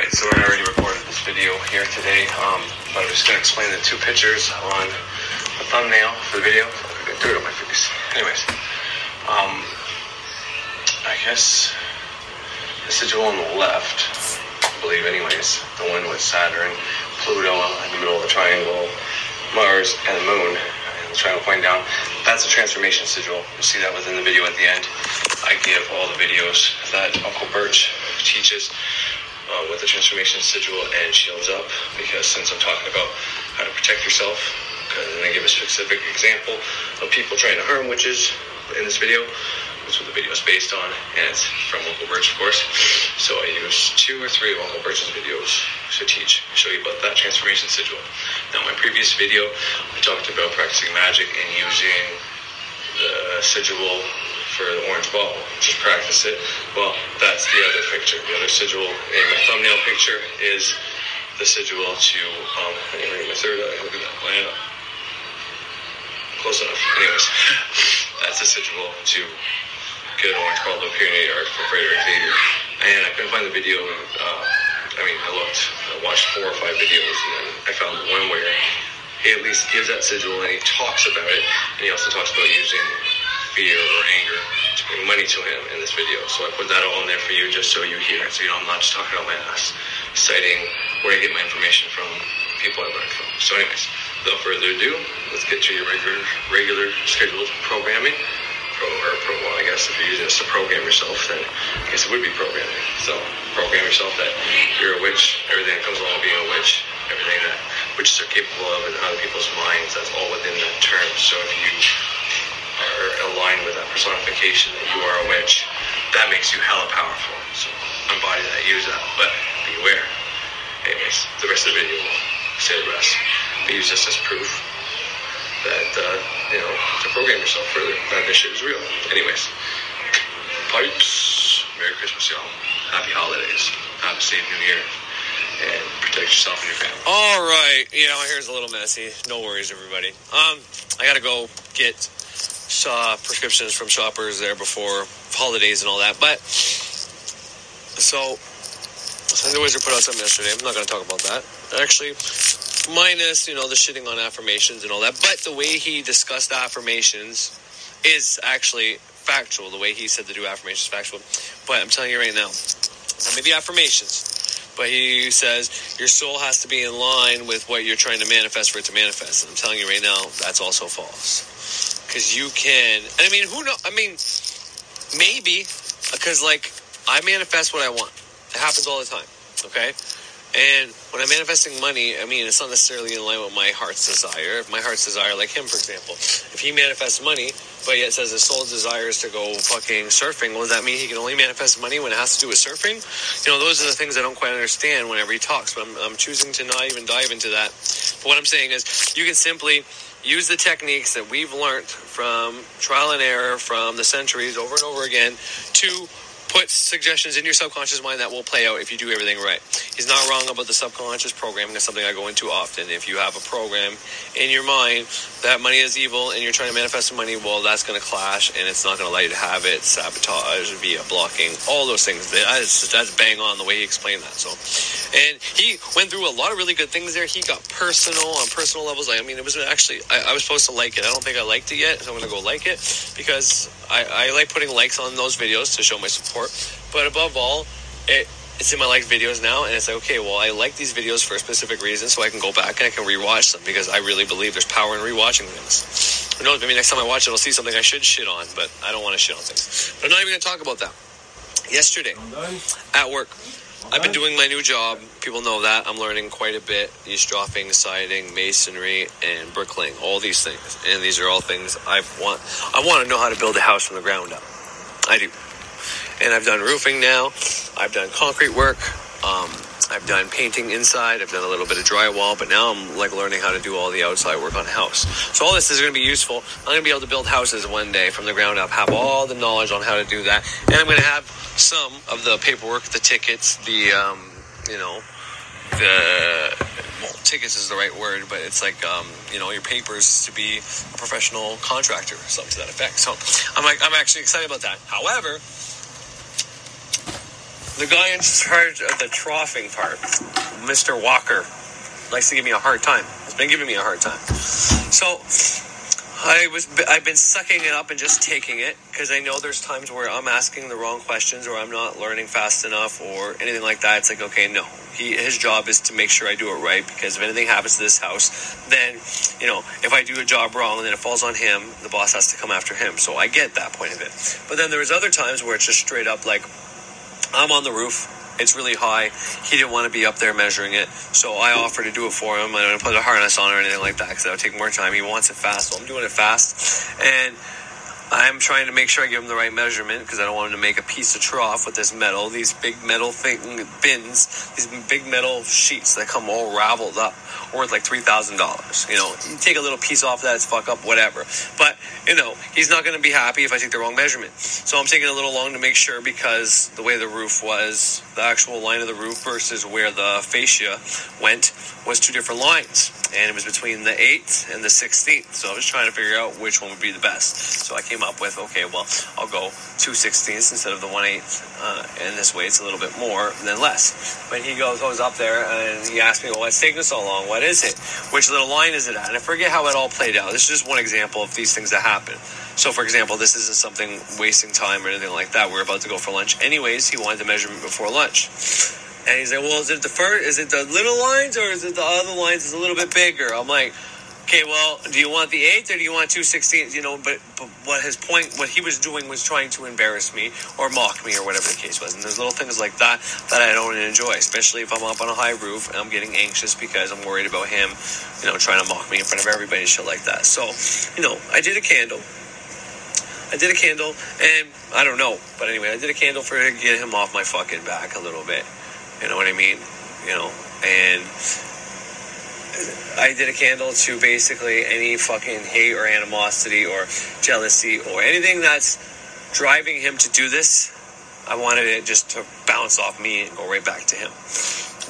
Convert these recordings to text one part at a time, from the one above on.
Alright, so I already recorded this video here today, but I'm just going to explain the two pictures on the thumbnail for the video. I'm going to do it on my face. Anyways, I guess the sigil on the left, I believe anyways, the one with Saturn, Pluto in the middle of the triangle, Mars, and the moon, and the triangle pointing down, that's a transformation sigil. You'll see that within the video at the end. I give all the videos that Uncle Birch teaches with the transformation sigil and shields up, because since I'm talking about how to protect yourself, and I give a specific example of people trying to harm witches in this video. That's what the video is based on, and it's from Uncle Birch, of course. So I use 2 or 3 of Uncle Birch's videos to show you about that transformation sigil. Now, in my previous video, I talked about practicing magic and using the sigil for the orange ball. Just practice it. Well, that's the other picture. The other sigil in my thumbnail picture is the sigil to, I didn't read my third eye. Look at that. Line up. Close enough. Anyways, that's the sigil to get an orange ball to appear in your yard for greater Xavier. And I couldn't find the video. I looked. I watched 4 or 5 videos, and then I found one where he at least gives that sigil and he talks about it. And he also talks about using fear or anger to bring money to him in this video. So I put that all in there for you just so you hear it. So I'm not just talking out my ass, citing where I get my information from, people I learned from. So anyways, without further ado, let's get to your regular scheduled programming. Well, I guess if you're using this to program yourself, then I guess it would be programming. So program yourself that you're a witch, everything that comes along being a witch, everything that witches are capable of in other people's minds, that's all within that term. So if you are aligned with that personification that you are a witch, that makes you hella powerful. So embody that, use that, but beware. Anyways, the rest of the video will say the rest. But use this as proof that, to program yourself further, that this shit is real. Anyways, pipes. Merry Christmas, y'all. Happy holidays. Have a safe New Year. And protect yourself and your family. All right. Here's a little messy. No worries, everybody. I got to go get prescriptions from shoppers there before holidays and all that. But, so the Wizard put out something yesterday. I'm not going to talk about that. Actually, minus, the shitting on affirmations and all that. But the way he discussed affirmations is actually factual. The way he said to do affirmations is factual. But I'm telling you right now, maybe affirmations. But he says your soul has to be in line with what you're trying to manifest for it to manifest. And I'm telling you right now, that's also false. Because you can, who knows? Maybe, because, I manifest what I want. It happens all the time, okay? And when I'm manifesting money, it's not necessarily in line with my heart's desire. If my heart's desire, like him, for example, if he manifests money, but yet says his soul's desire is to go fucking surfing, well, does that mean he can only manifest money when it has to do with surfing? Those are the things I don't quite understand whenever he talks, but I'm choosing to not even dive into that. But what I'm saying is, you can simply use the techniques that we've learned from trial and error from the centuries over and over again to put suggestions in your subconscious mind that will play out if you do everything right. He's not wrong about the subconscious programming. That's something I go into often. If you have a program in your mind that money is evil and you're trying to manifest money, well, that's going to clash and it's not going to let you have it. Sabotage via blocking, all those things. That's bang on the way he explained that. So, and he went through a lot of really good things there. He got personal on personal levels. It was actually, I was supposed to like it. I don't think I liked it yet, so I'm going to go like it because I like putting likes on those videos to show my support. But above all, it's in my liked videos now, and it's like, okay, well, I like these videos for a specific reason, so I can go back and I can rewatch them, because I really believe there's power in rewatching things. Who knows, maybe next time I watch it, I'll see something I should shit on, but I don't want to shit on things. But I'm not even going to talk about that. Yesterday, at work, I've been doing my new job. People know that. I'm learning quite a bit. Eavesdropping, siding, masonry, and bricklaying, all these things. And these are all things I want to know how to build a house from the ground up. I do. And I've done roofing now. I've done concrete work. I've done painting inside. I've done a little bit of drywall. But now I'm learning how to do all the outside work on a house. So all this is going to be useful. I'm going to be able to build houses one day from the ground up. Have all the knowledge on how to do that. And I'm going to have some of the paperwork, the tickets, tickets is the right word, but it's your papers to be a professional contractor, something to that effect. So I'm actually excited about that. However, The guy in charge of the troughing part, Mr. Walker, likes to give me a hard time. He's been giving me a hard time. So I've been sucking it up and just taking it, because I know there's times where I'm asking the wrong questions, or I'm not learning fast enough, or anything like that. It's like, okay, no. His job is to make sure I do it right, because if anything happens to this house, then, if I do a job wrong, then it falls on him. The boss has to come after him. So I get that point of it. But then there's other times where it's just straight up like, I'm on the roof. It's really high. He didn't want to be up there measuring it, so I offered to do it for him. I don't put a harness on or anything like that, because that would take more time. He wants it fast, so I'm doing it fast. And I'm trying to make sure I give him the right measurement, because I don't want him to make a piece of trough with this metal, these big metal bins, these big metal sheets that come all raveled up, worth like $3,000. You take a little piece off that, it's fuck up, whatever. But, he's not going to be happy if I take the wrong measurement. So I'm taking a little long to make sure, because the way the roof was, the actual line of the roof versus where the fascia went was two different lines. And it was between the 8th and the 16th. So I was trying to figure out which one would be the best. So I came up with, okay, well, I'll go 2/16 instead of the 1/8. And this way it's a little bit more than less. But he goes up there and he asked me, well, what's taking so long? What is it? Which little line is it at? And I forget how it all played out. This is just one example of these things that happen. So, for example, this isn't something wasting time or anything like that. We're about to go for lunch. Anyways, he wanted the measurement before lunch. And he's like, well, is it the little lines, or is it the other lines is a little bit bigger? I'm like, okay, well, do you want the 8th or do you want 2/16? But what he was doing was trying to embarrass me or mock me or whatever the case was. And there's little things like that I don't enjoy, especially if I'm up on a high roof and I'm getting anxious because I'm worried about him, trying to mock me in front of everybody and shit like that. So, I did a candle. And I don't know. But anyway, I did a candle to get him off my fucking back a little bit. You know what I mean? And I did a candle to basically any fucking hate or animosity or jealousy or anything that's driving him to do this. I wanted it just to bounce off me and go right back to him.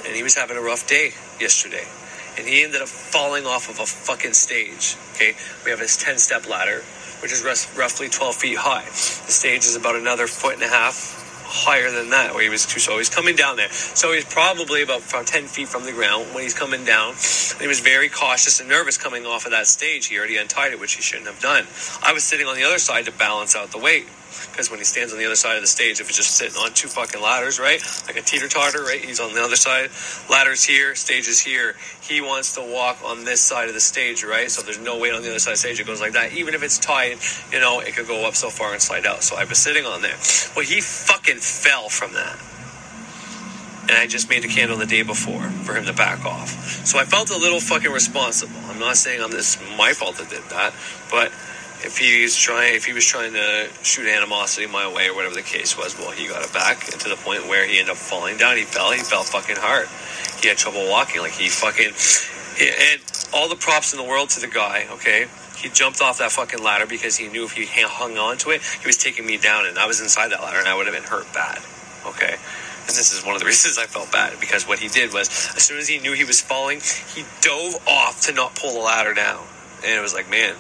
And he was having a rough day yesterday. And he ended up falling off of a fucking stage. Okay? We have this 10-step ladder, which is roughly 12 feet high. The stage is about another 1.5 feet higher than that, so he's coming down there. So he's probably about 10 feet from the ground when he's coming down. And he was very cautious and nervous coming off of that stage. He already untied it, which he shouldn't have done. I was sitting on the other side to balance out the weight, because when he stands on the other side of the stage, if it's just sitting on two fucking ladders, right, like a teeter-totter, right, he's on the other side, ladders here, stage is here. He wants to walk on this side of the stage, right, so there's no weight on the other side of the stage. It goes like that. Even if it's tied, it could go up so far and slide out. So I was sitting on there. Well, he fucking fell from that. And I just made a candle the day before for him to back off. So I felt a little fucking responsible. I'm not saying it's my fault that did that, but if he was trying to shoot animosity my way or whatever the case was, well, he got it back, and to the point where he ended up falling down. He fell fucking hard. He had trouble walking. And all the props in the world to the guy, okay? He jumped off that fucking ladder because he knew if he hung on to it, he was taking me down, and I was inside that ladder, and I would have been hurt bad, okay? And this is one of the reasons I felt bad, because what he did was, as soon as he knew he was falling, he dove off to not pull the ladder down. And it was like, man,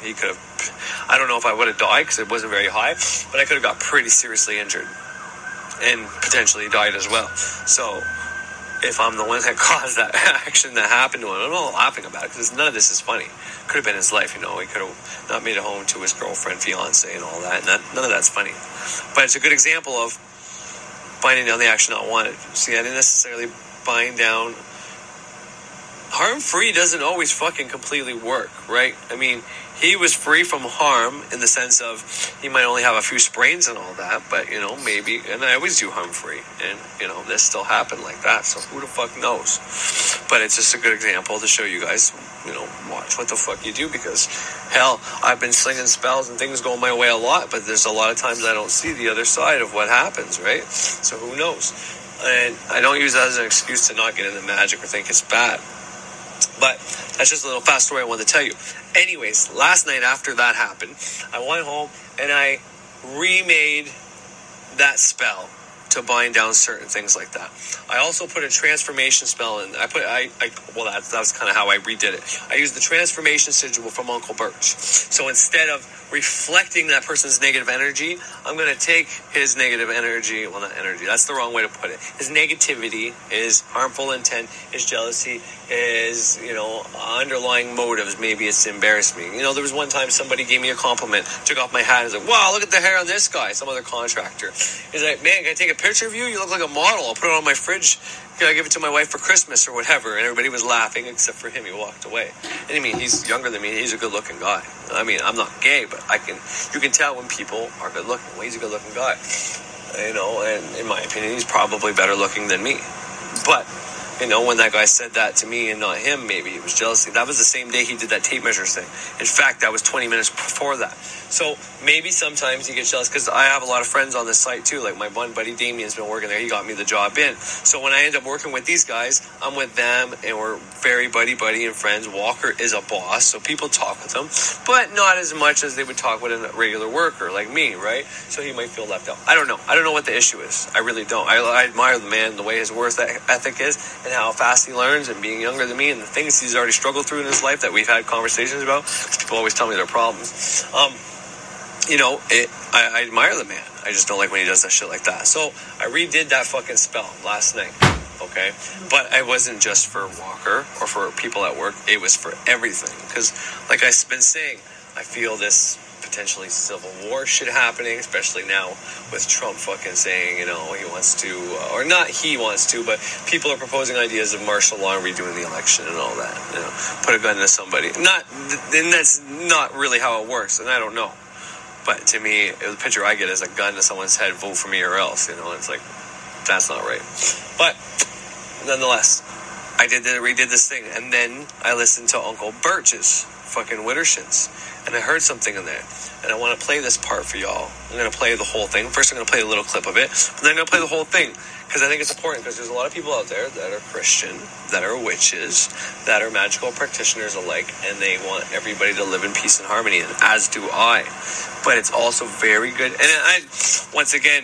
he could have, I don't know if I would have died because it wasn't very high, but I could have got pretty seriously injured and potentially died as well. So if I'm the one that caused that action that happened to him, I'm not laughing about it, because none of this is funny. Could have been his life, He could have not made it home to his girlfriend, fiance, and all that. And none of that's funny. But it's a good example of binding down the action not wanted. See, I didn't necessarily bind down. Harm-free doesn't always fucking completely work, right? I mean, he was free from harm in the sense of he might only have a few sprains and all that, but, maybe, and I always do harm-free, and, this still happened like that, so who the fuck knows? But it's just a good example to show you guys, watch what the fuck you do, because, hell, I've been slinging spells and things go my way a lot, but there's a lot of times I don't see the other side of what happens, right? So who knows? And I don't use that as an excuse to not get into magic or think it's bad. But that's just a little fast story I wanted to tell you. Anyways, last night after that happened, I went home and I remade that spell to bind down certain things like that. I also put a transformation spell in. That's kind of how I redid it. I used the transformation sigil from Uncle Birch. So instead of reflecting that person's negative energy, I'm going to take his negative energy, well, not energy, that's the wrong way to put it. His negativity, his harmful intent, his jealousy, his, underlying motives. Maybe it's to embarrass me. There was one time somebody gave me a compliment, took off my hat, and was like, wow, look at the hair on this guy, some other contractor. He's like, man, can I take a picture of you? You look like a model. I'll put it on my fridge. Can I give it to my wife for Christmas or whatever? And everybody was laughing except for him. He walked away. And he's younger than me. He's a good-looking guy. I'm not gay, but you can tell when people are good-looking. Well, he's a good-looking guy. And in my opinion, he's probably better looking than me. But, when that guy said that to me and not him, maybe it was jealousy. That was the same day he did that tape measure thing. In fact, that was 20 minutes before that. So maybe sometimes you get jealous, because I have a lot of friends on this site too. Like my one buddy Damien's been working there. He got me the job in. So when I end up working with these guys, I'm with them and we're very buddy and friends. Walker is a boss, so people talk with him, but not as much as they would talk with a regular worker like me, right? So he might feel left out. I don't know what the issue is. I really don't. I admire the man, the way his work ethic is, and how fast he learns, and being younger than me, and the things he's already struggled through in his life that we've had conversations about, because people always tell me their problems. I admire the man. I just don't like when he does that shit like that. So I redid that fucking spell last night, okay? But it wasn't just for Walker or for people at work. It was for everything. Because, like I've been saying, I feel this potentially civil war shit happening, especially now with Trump fucking saying, he wants to, or not he wants to, but people are proposing ideas of martial law and redoing the election and all that. Put a gun to somebody. And that's not really how it works, and I don't know. But to me, the picture I get is a gun to someone's head, vote for me or else, it's like, that's not right. But nonetheless, I redid this thing, and then I listened to Uncle Birch's fucking Wittershins, and I heard something in there, and I want to play this part for y'all. I'm going to play the whole thing. First, I'm going to play a little clip of it, but then I'm going to play the whole thing, because I think it's important, because there's a lot of people out there that are Christian, that are witches, that are magical practitioners alike, and they want everybody to live in peace and harmony, and as do I. But it's also very good, and once again,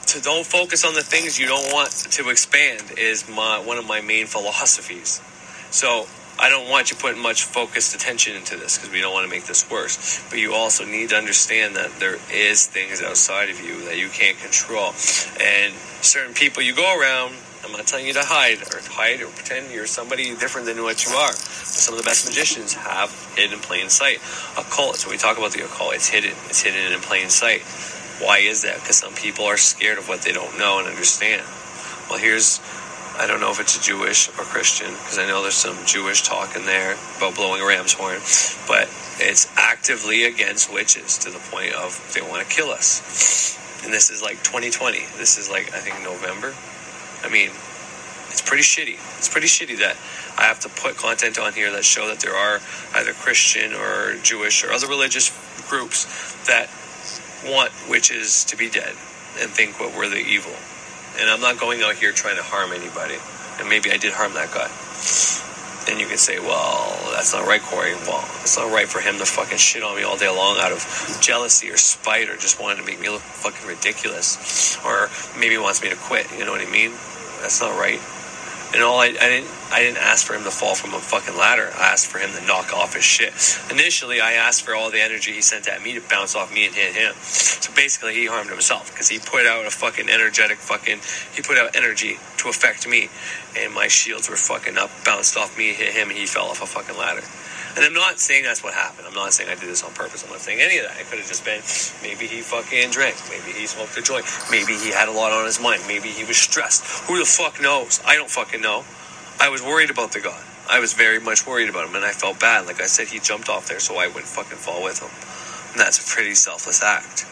to don't focus on the things you don't want to expand is one of my main philosophies. So I don't want you putting much focused attention into this, because we don't want to make this worse. But you also need to understand that there is things outside of you that you can't control. And certain people you go around, I'm not telling you to hide or pretend you're somebody different than what you are. But some of the best magicians have hidden in plain sight. Occult, so we talk about the occult, it's hidden in plain sight. Why is that? Because some people are scared of what they don't know and understand. Well, I don't know if it's a Jewish or Christian, because I know there's some Jewish talk in there about blowing a ram's horn, but it's actively against witches to the point of they want to kill us. And this is like 2020. This is like, I think, November. It's pretty shitty. It's pretty shitty that I have to put content on here that show that there are either Christian or Jewish or other religious groups that want witches to be dead and think what we're the evil. And I'm not going out here trying to harm anybody. And maybe I did harm that guy. And you can say, well, that's not right, Corey. Well, it's not right for him to fucking shit on me all day long out of jealousy or spite, or just wanted to make me look fucking ridiculous. Or maybe he wants me to quit, you know what I mean? That's not right. And I didn't ask for him to fall from a fucking ladder. I asked for him to knock off his shit. Initially, I asked for all the energy he sent at me to bounce off me and hit him. So basically, he harmed himself, because he put out he put out energy to affect me. And my shields were fucking up, bounced off me, hit him, and he fell off a fucking ladder. And I'm not saying that's what happened. I'm not saying I did this on purpose. I'm not saying any of that. It could have just been, maybe he fucking drank. Maybe he smoked a joint. Maybe he had a lot on his mind. Maybe he was stressed. Who the fuck knows? I don't fucking know. I was worried about the guy. I was very much worried about him, and I felt bad. Like I said, he jumped off there so I wouldn't fucking fall with him. And that's a pretty selfless act.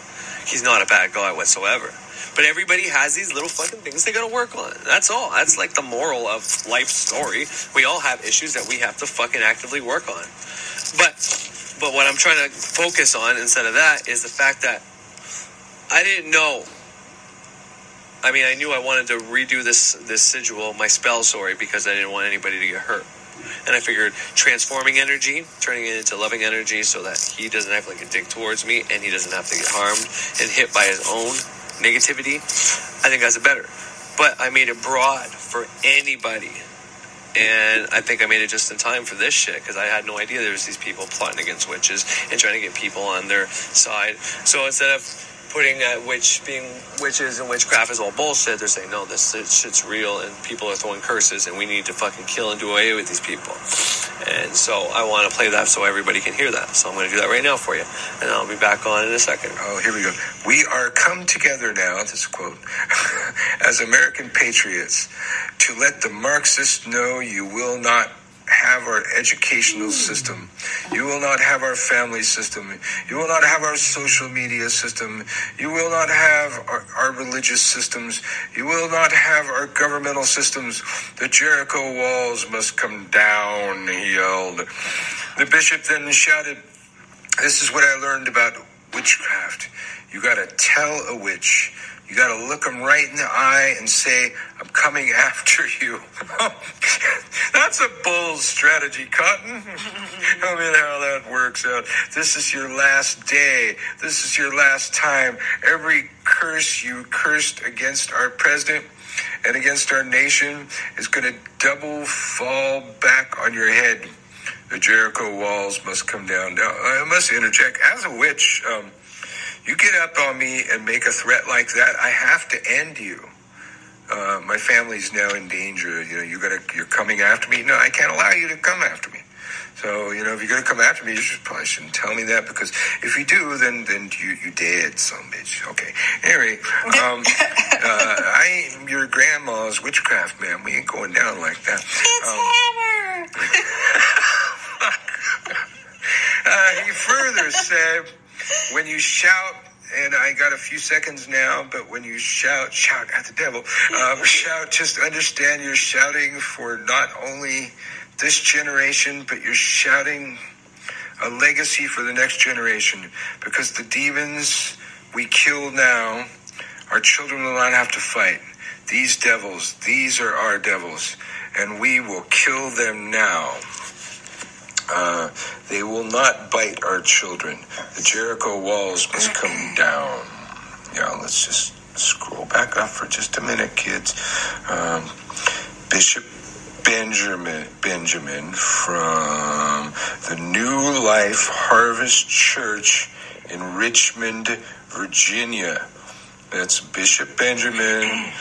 He's not a bad guy whatsoever. But everybody has these little fucking things they gotta work on. That's all. That's like the moral of life's story. We all have issues that we have to fucking actively work on. But what I'm trying to focus on instead of that is the fact that I didn't know. I knew I wanted to redo this sigil, my spell, because I didn't want anybody to get hurt. And I figured transforming energy, turning it into loving energy so that he doesn't act like a dick towards me and he doesn't have to get harmed and hit by his own negativity, I think that's better. But I made it broad for anybody. And I think I made it just in time for this shit, because I had no idea there was these people plotting against witches and trying to get people on their side. So instead of putting that being witches and witchcraft is all bullshit, they're saying, no, this shit's real, and people are throwing curses, and we need to fucking kill and do away with these people. And so I want to play that so everybody can hear that. So I'm going to do that right now for you, and I'll be back on in a second. Oh, here we go. We are come together now, this quote, as American patriots, to let the Marxists know you will not have our educational system. You will not have our family system. You will not have our social media system. You will not have our religious systems. You will not have our governmental systems. The Jericho walls must come down, he yelled. The bishop then shouted, this is what I learned about witchcraft. You gotta tell a witch. You got to look them right in the eye and say, I'm coming after you. That's a bold strategy, Cotton. Tell me how that works out. This is your last day. This is your last time. Every curse you cursed against our president and against our nation is going to double fall back on your head. The Jericho walls must come down. Now, I must interject. As a witch, you get up on me and make a threat like that, I have to end you. My family's now in danger. You know, you're coming after me. No, I can't allow you to come after me. So, you know, if you're going to come after me, you probably shouldn't tell me that, because if you do, then you dead, son of a bitch. Okay. Anyway, I am your grandma's witchcraft, man. We ain't going down like that. It's Hammer. He further said, when you shout, and I got a few seconds now, but when you shout at the devil. Shout, just understand you're shouting for not only this generation, but you're shouting a legacy for the next generation. Because the demons we kill now, our children will not have to fight. These devils, these are our devils, and we will kill them now. They will not bite our children. The Jericho walls must come down. Yeah, let's just scroll back up for just a minute, kids. Bishop Benjamin from the New Life Harvest Church in Richmond, Virginia. That's Bishop Benjamin,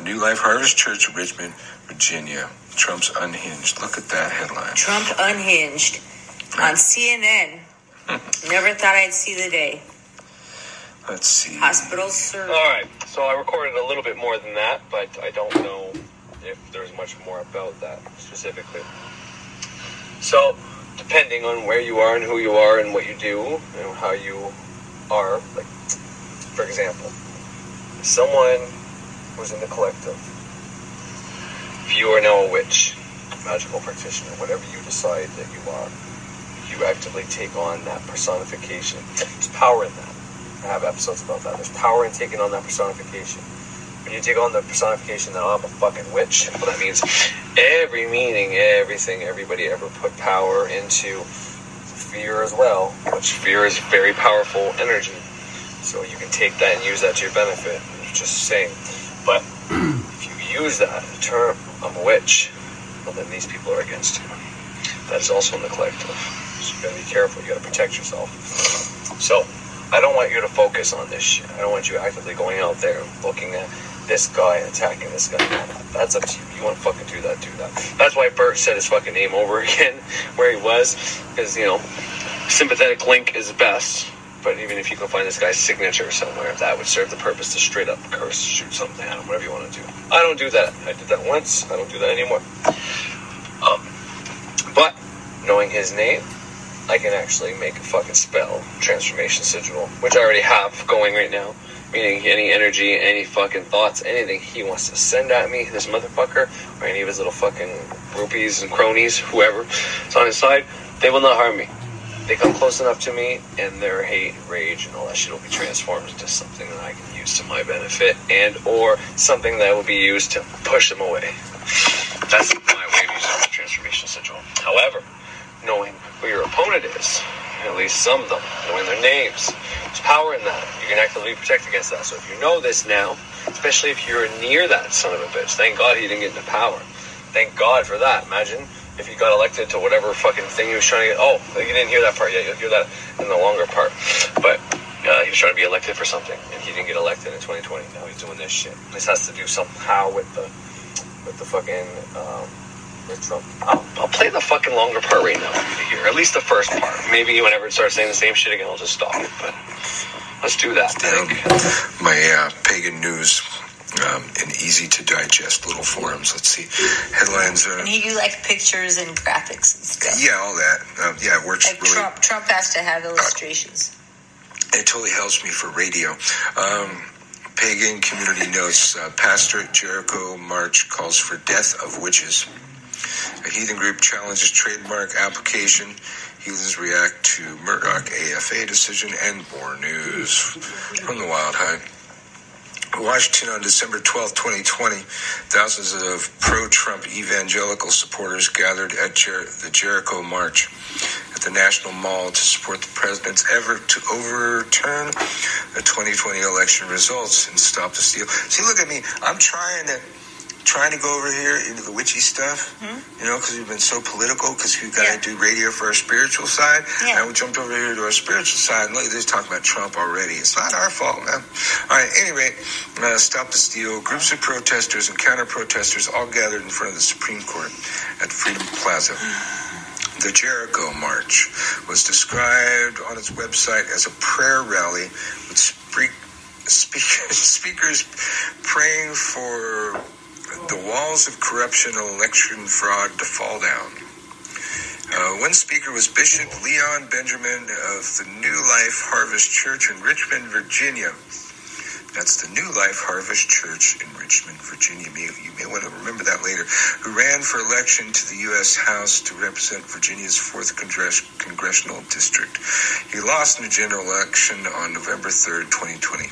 New Life Harvest Church in Richmond, Virginia. Trump's unhinged. Look at that headline. Trump unhinged on CNN. Never thought I'd see the day. Let's see. Hospitals serve. All right, so I recorded a little bit more than that, but I don't know if there's much more about that specifically. So, depending on where you are and who you are and what you do and how you are, like, for example, if someone who's in the collective, if you are now a witch, magical practitioner, whatever you decide that you are, you actively take on that personification. There's power in that. I have episodes about that. There's power in taking on that personification. When you take on the personification that I'm a fucking witch, well, that means every meaning, everything, everybody ever put power into fear as well, which fear is very powerful energy. So you can take that and use that to your benefit. Just saying. But if you use that term, I'm a witch, well, then these people are against you. That is also in the collective. So you gotta be careful. You gotta protect yourself. So I don't want you to focus on this shit. I don't want you actively going out there looking at this guy and attacking this guy. That's up to you. You want to fucking do that, do that. That's why Birch said his fucking name over again where he was. Because, you know, sympathetic link is best. But even if you can find this guy's signature somewhere, that would serve the purpose to straight up curse, shoot something at him, whatever you want to do. I don't do that. I did that once. I don't do that anymore. But knowing his name, I can actually make a fucking spell, transformation sigil, which I already have going right now. Meaning any energy, any fucking thoughts, anything he wants to send at me, this motherfucker, or any of his little fucking groupies and cronies, whoever is on his side, they will not harm me. They come close enough to me, and their hate, rage, and all that shit will be transformed into something that I can use to my benefit, and or something that will be used to push them away. That's my way of using the transformation sigil. However, knowing who your opponent is, at least some of them, knowing their names. There's power in that. You can actively protect against that. So if you know this now, especially if you're near that son of a bitch, thank God he didn't get into power. Thank God for that. Imagine if he got elected to whatever fucking thing he was trying to get. Oh, you didn't hear that part yet. You'll hear that in the longer part. But he was trying to be elected for something, and he didn't get elected in 2020. Now he's doing this shit. This has to do somehow with the fucking with Trump. I'll play the fucking longer part right now for you to hear. At least the first part. Maybe whenever it starts saying the same shit again, I'll just stop it. But let's do that. My pagan news in easy to digest little forums. Let's see. Headlines. And you like pictures and graphics and stuff. Yeah, all that. It works like really. Trump has to have illustrations. It totally helps me for radio. Pagan community notes, Pastor at Jericho March calls for death of witches. A heathen group challenges trademark application. Heathens react to Murdoch AFA decision, and more news from the Wild High. Washington on December 12, 2020, thousands of pro-Trump evangelical supporters gathered at the Jericho March at the National Mall to support the president's effort to overturn the 2020 election results and stop the steal. See, look at me. I'm trying to go over here into the witchy stuff, because we've been so political, because we've got to do radio for our spiritual side. Yeah. And we jumped over here to our spiritual side, and look at this, talking about Trump already. It's not our fault, man. All right, anyway, stop the steal. Groups of protesters and counter-protesters all gathered in front of the Supreme Court at Freedom Plaza. The Jericho March was described on its website as a prayer rally with speakers praying for the walls of corruption and election fraud to fall down. One speaker was Bishop Leon Benjamin of the New Life Harvest Church in Richmond, Virginia. That's the New Life Harvest Church in Richmond, Virginia. You may want to remember that later. Who ran for election to the U.S. House to represent Virginia's 4th Congressional District. He lost in the general election on November 3rd, 2020.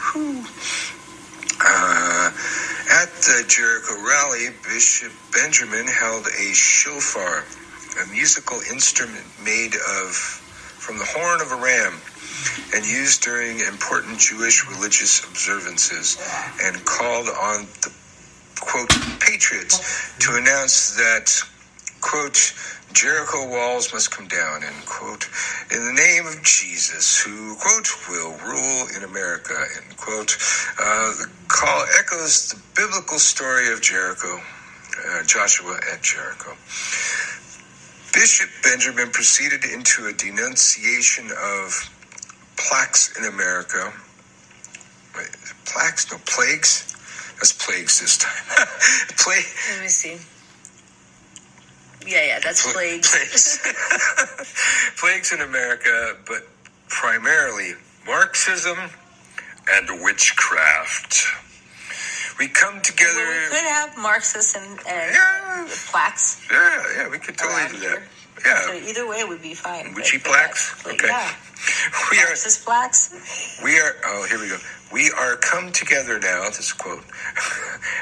At the Jericho rally, Bishop Benjamin held a shofar, a musical instrument made from the horn of a ram and used during important Jewish religious observances, and called on the, quote, patriots to announce that, quote, Jericho walls must come down, end quote, in the name of Jesus, who, quote, will rule in America, end quote. The call echoes the biblical story of Jericho, Joshua at Jericho. Bishop Benjamin proceeded into a denunciation of plaques in America. Wait, plaques? No, plagues? That's plagues this time. Let me see. Yeah, that's plagues. Plagues in America, but primarily Marxism and witchcraft. We come together. Well, we could have Marxists and plaques. Yeah, we could totally do that. Yeah. So either way would be fine. Witchy plaques? Okay. Yeah. Marxist plaques? Here we go. We are come together now, this quote,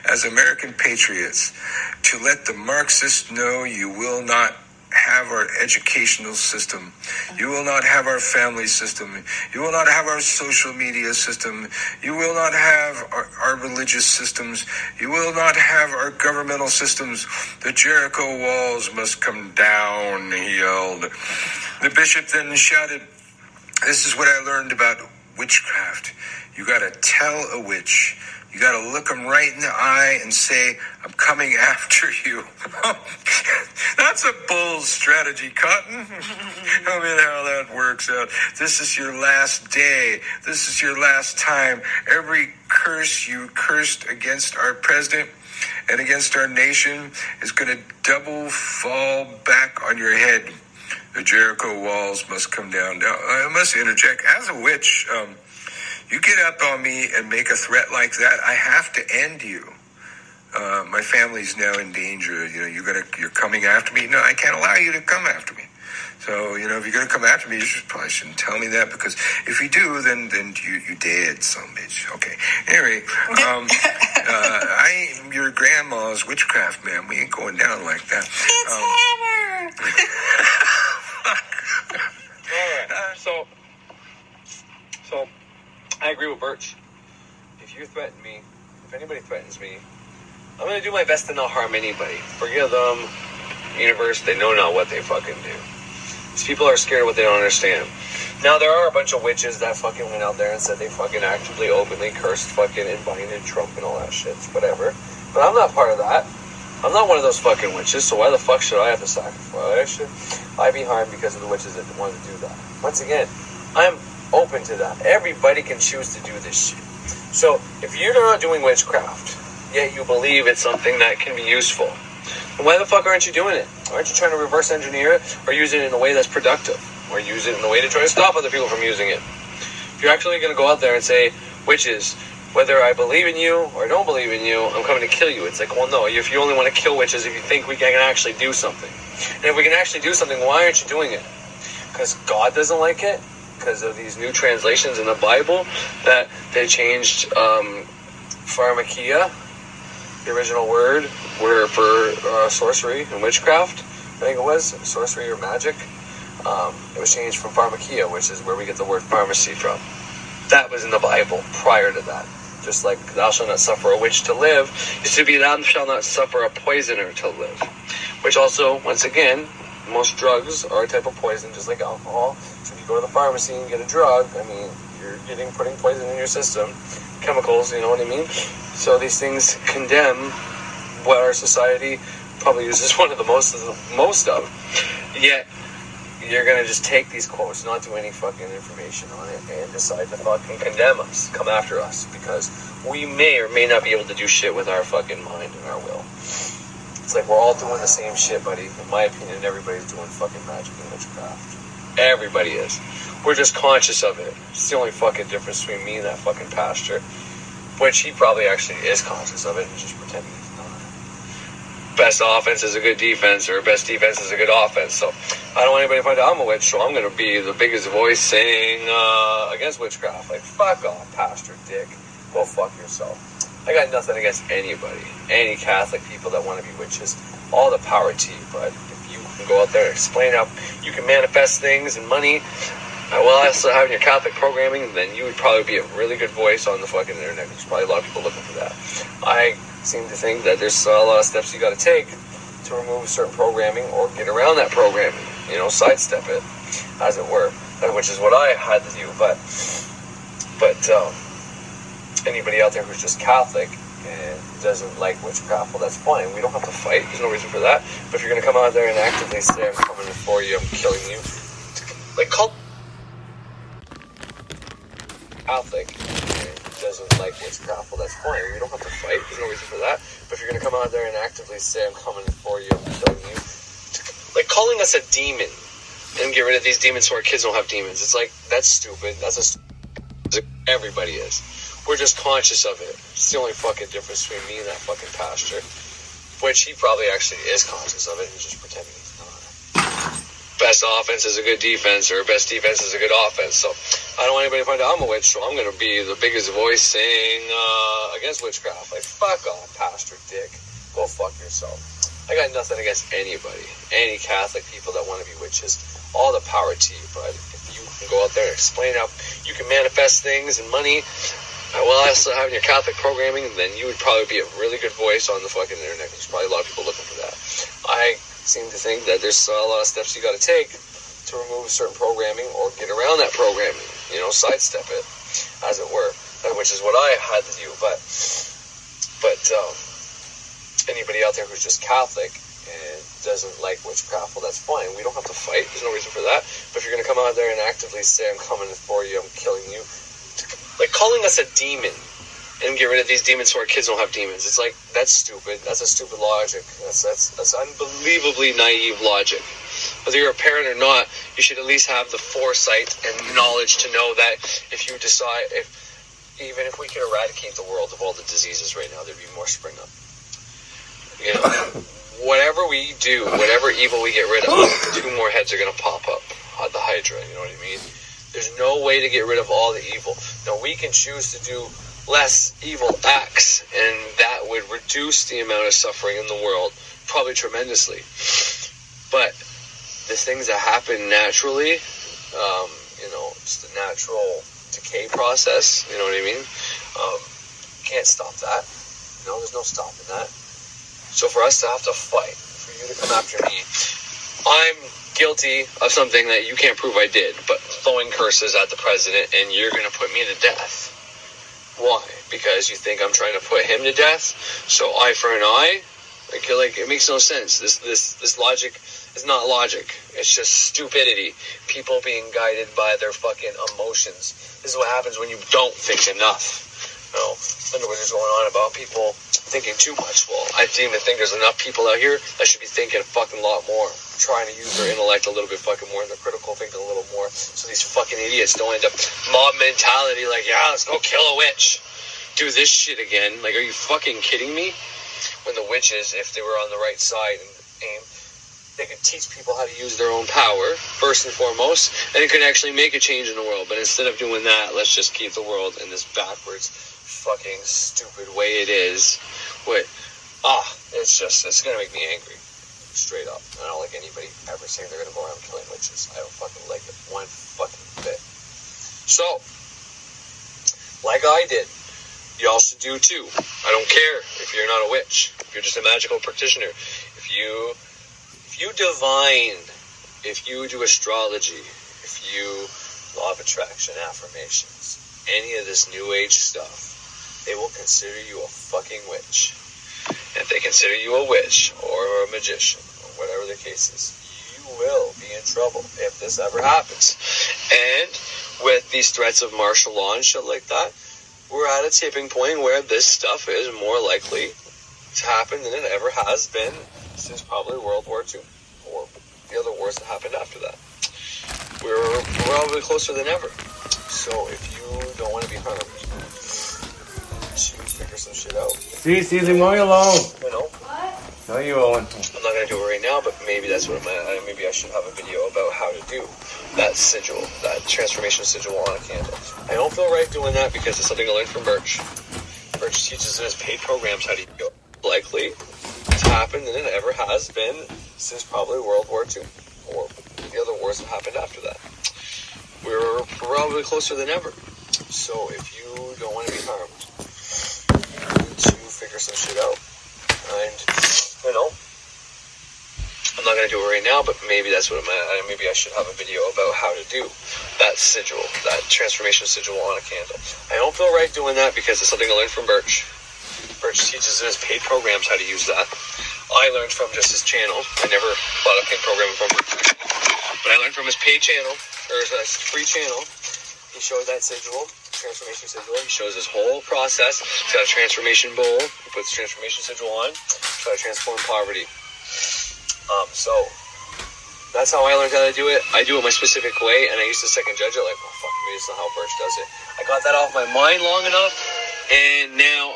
as American patriots, to let the Marxists know you will not have our educational system. You will not have our family system. You will not have our social media system. You will not have our religious systems. You will not have our governmental systems. The Jericho walls must come down, he yelled. The bishop then shouted, this is what I learned about witchcraft. You got to tell a witch. You got to look them right in the eye and say, I'm coming after you. That's a bold strategy, Cotton. Tell me how that works out. This is your last day. This is your last time. Every curse you cursed against our president and against our nation is going to double fall back on your head. The Jericho walls must come down. Now, I must interject. As a witch, you get up on me and make a threat like that, I have to end you. My family's now in danger. You're coming after me. No, I can't allow you to come after me. So, if you're going to come after me, you probably shouldn't tell me that, because if you do, then you dead, son of a bitch. Okay. Anyway, I ain't your grandma's witchcraft, man. We ain't going down like that. It's Hammer. I agree with Birch. If you threaten me, if anybody threatens me, I'm going to do my best to not harm anybody. Forgive them. Universe, they know not what they fucking do. These people are scared of what they don't understand. Now, there are a bunch of witches that fucking went out there and said they fucking actively, openly cursed fucking and binded Trump and all that shit. Whatever. But I'm not part of that. I'm not one of those fucking witches, so why the fuck should I have to sacrifice? I be harmed because of the witches that want to do that. Once again, I'm open to that. Everybody can choose to do this shit. So, if you're not doing witchcraft, yet you believe it's something that can be useful, then why the fuck aren't you doing it? Aren't you trying to reverse engineer it, or use it in a way that's productive? Or use it in a way to try to stop other people from using it? If you're actually going to go out there and say, witches, whether I believe in you or don't believe in you, I'm coming to kill you. It's like, well, no, if you only want to kill witches if you think we can actually do something. And if we can actually do something, why aren't you doing it? Because God doesn't like it? Because of these new translations in the Bible that they changed pharmakia, the original word for sorcery and witchcraft, I think it was, sorcery or magic. It was changed from pharmakia, which is where we get the word pharmacy from. That was in the Bible prior to that. Just like thou shalt not suffer a witch to live, used to be thou shalt not suffer a poisoner to live. Which also, once again, most drugs are a type of poison, just like alcohol. So if you go to the pharmacy and get a drug, I mean, you're putting poison in your system. Chemicals, you know what I mean? So these things condemn what our society probably uses one of the most of. Yet, you're going to just take these quotes, not do any fucking information on it, and decide to fucking condemn us, come after us, because we may or may not be able to do shit with our fucking mind and our will. It's like we're all doing the same shit, buddy. In my opinion, everybody's doing fucking magic and witchcraft. Everybody is. We're just conscious of it. It's the only fucking difference between me and that fucking pastor, which he probably actually is conscious of it and just pretending he's not. Best offense is a good defense, or best defense is a good offense. So I don't want anybody to find out I'm a witch, so I'm going to be the biggest voice saying against witchcraft. Like, fuck off, Pastor Dick. Go fuck yourself. I got nothing against anybody. Any Catholic people that want to be witches. All the power to you, but if you can go out there and explain how you can manifest things and money, while also having your Catholic programming, then you would probably be a really good voice on the fucking internet. There's probably a lot of people looking for that. I seem to think that there's a lot of steps you got to take to remove certain programming or get around that programming, sidestep it, as it were, which is what I had to do. But anybody out there who's just Catholic and doesn't like witchcraft, well, that's fine. We don't have to fight. There's no reason for that. But if you're going to come out there and actively say, I'm coming for you, I'm killing you, like, call Catholic and doesn't like witchcraft, well, that's fine. We don't have to fight. There's no reason for that. But if you're going to come out there and actively say, I'm coming for you, I'm killing you, like calling us a demon and get rid of these demons so our kids don't have demons. It's like, that's stupid. Everybody is. We're just conscious of it. It's the only fucking difference between me and that fucking pastor, which he probably actually is conscious of it and just pretending he's not. Best offense is a good defense, or best defense is a good offense. So I don't want anybody to find out I'm a witch, so I'm going to be the biggest voice saying against witchcraft. Like, fuck off, Pastor Dick. Go fuck yourself. I got nothing against anybody. Any Catholic people that want to be witches. All the power to you, bud. If you can go out there and explain how you can manifest things and money, while also having your Catholic programming, then you would probably be a really good voice on the fucking internet. There's probably a lot of people looking for that. I seem to think that there's a lot of steps you got to take to remove certain programming or get around that programming, sidestep it, as it were, which is what I had to do. But anybody out there who's just Catholic and doesn't like witchcraft, well, that's fine. We don't have to fight. There's no reason for that. But if you're going to come out there and actively say, I'm coming for you, I'm killing you, like calling us a demon and get rid of these demons so our kids don't have demons. It's like, that's stupid. That's a stupid logic. That's unbelievably naive logic. Whether you're a parent or not, you should at least have the foresight and knowledge to know that if you decide, even if we could eradicate the world of all the diseases right now, there'd be more spring up. Whatever we do, whatever evil we get rid of, 2 more heads are going to pop up on the Hydra, you know what I mean? There's no way to get rid of all the evil. Now, we can choose to do less evil acts, and that would reduce the amount of suffering in the world, probably tremendously. But the things that happen naturally, it's the natural decay process. You know what I mean? Can't stop that. No, there's no stopping that. So for us to have to fight, for you to come after me, I'm guilty of something that you can't prove I did, but throwing curses at the president, and you're going to put me to death. Why? Because you think I'm trying to put him to death? So eye for an eye? Like it makes no sense. This logic is not logic. It's just stupidity. People being guided by their fucking emotions. This is what happens when you don't think enough. You know, I know what is going on about people thinking too much. Well, I seem to think there's enough people out here that should be thinking a fucking lot more. Trying to use their intellect a little bit fucking more and their critical thinking a little more. So these fucking idiots don't end up mob mentality like, yeah, let's go kill a witch. Do this shit again. Like, are you fucking kidding me? When the witches, if they were on the right side and aim, they could teach people how to use their own power, first and foremost, and it could actually make a change in the world. But instead of doing that, let's just keep the world in this backwards, fucking stupid way it is. It's gonna make me angry. Straight up. I don't like anybody ever saying they're gonna go around killing witches. I don't fucking like it one fucking bit. So, like I did, y'all should do too. I don't care if you're not a witch. If you're just a magical practitioner. If you divine, if you do astrology, if you law of attraction, affirmations, any of this new age stuff, they will consider you a fucking witch. And if they consider you a witch or a magician or whatever the case is, you will be in trouble if this ever happens. And with these threats of martial law and shit like that, we're at a tipping point where this stuff is more likely to happen than it ever has been since probably World War II or the other wars that happened after that. We're probably closer than ever. So if you don't want to be harmed, figure some shit out. Cease, leave me alone. You know? What? No, you won't. I'm not going to do it right now, but maybe that's what maybe I should have a video about how to do that sigil, that transformation sigil on a candle. I don't feel right doing that because it's something I learned from Birch. Birch teaches in his paid programs how to do it. Likely to happen than it ever has been since probably World War II or the other wars that happened after that. We're probably closer than ever. So if you don't want to be harmed, you need to figure some shit out. And, you know, I'm not going to do it right now, but maybe that's what maybe I should have a video about how to do that sigil, that transformation sigil on a candle. I don't feel right doing that because it's something I learned from Birch. Birch teaches in his paid programs how to use that. I learned from just his channel. I never bought a paid program from Birch, but I learned from his paid channel, or his free channel. He shows that sigil, transformation sigil. He shows his whole process. He's got a transformation bowl. He puts transformation sigil on. Try to transform poverty. So that's how I learned how to do it. I do it my specific way, and I used to second judge it, like, oh, fuck, maybe it's not how Birch does it. I got that off my mind long enough, and now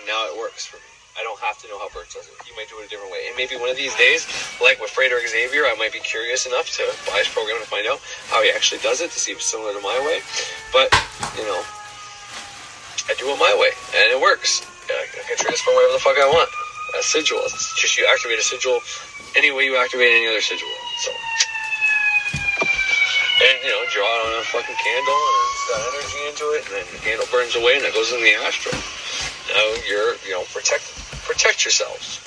now it works for me. I don't have to know how Birch does it. He might do it a different way. And maybe one of these days, like with Xavier, I might be curious enough to buy his program to find out how he actually does it, to see if it's similar to my way. But, you know, I do it my way, and it works. I can transform whatever the fuck I want. A sigil. It's just you activate a sigil any way you activate any other sigil. So, and, you know, draw it on a fucking candle, and it's got energy into it, and then the candle burns away, and it goes in the astral. Now protect yourselves.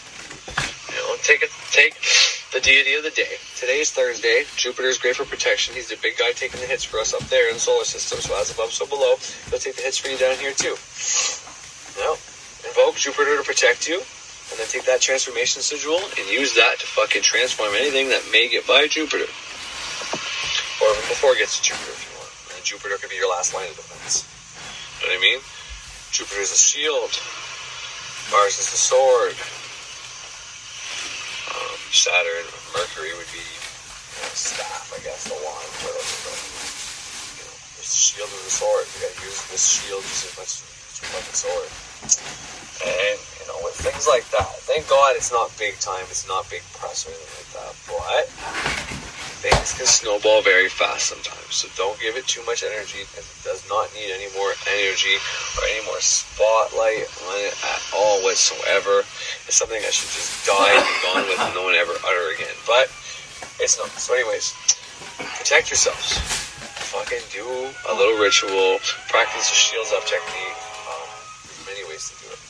You know, take the deity of the day. Today is Thursday. Jupiter's great for protection. He's the big guy taking the hits for us up there in the solar system. So as above, so below. He'll take the hits for you down here too. Now, invoke Jupiter to protect you, and then take that transformation sigil and use that to fucking transform anything that may get by Jupiter, or even before it gets to Jupiter if you want. And Jupiter could be your last line of defense. You know what I mean? Jupiter is a shield. Mars is the sword. Saturn, Mercury would be staff, I guess, the wand, whatever. But, you know, it's the shield of the sword. You gotta use this shield just as much as you use a sword. And, you know, with things like that, thank God it's not big time, it's not big press or anything like that, but things can snowball very fast sometimes, so don't give it too much energy, because it does not need any more energy or any more spotlight on it at all whatsoever. It's something that should just die and be gone with and no one ever utter again, but it's not. So anyways, protect yourselves. fucking do a little ritual, practice the shields up technique. There's many ways to do it.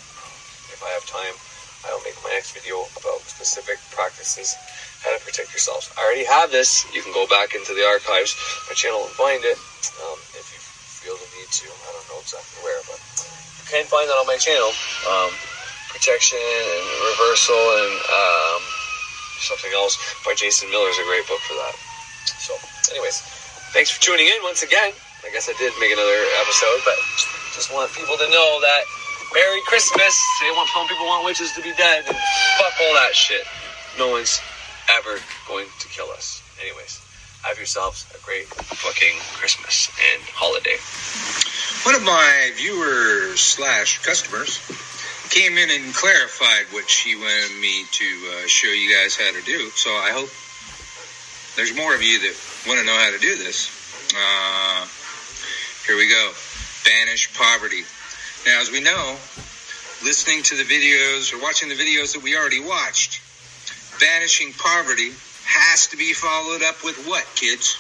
If I have time, I'll make my next video about specific practices, how to protect yourselves. I already have this. You can go back into the archives, my channel, and find it if you feel the need to. I don't know exactly where, but you can find that on my channel. Protection and reversal and something else by Jason Miller is a great book for that. So, anyways, thanks for tuning in once again. I guess I did make another episode, but just want people to know that Merry Christmas. Some people want witches to be dead, and fuck all that shit. No one's ever going to kill us. Anyways, have yourselves a great fucking Christmas and holiday. One of my viewers / customers came in and clarified what she wanted me to show you guys how to do. So I hope there's more of you that want to know how to do this. Here we go. Banish poverty. Now, as we know, listening to the videos or watching the videos that we already watched, banishing poverty has to be followed up with what, kids?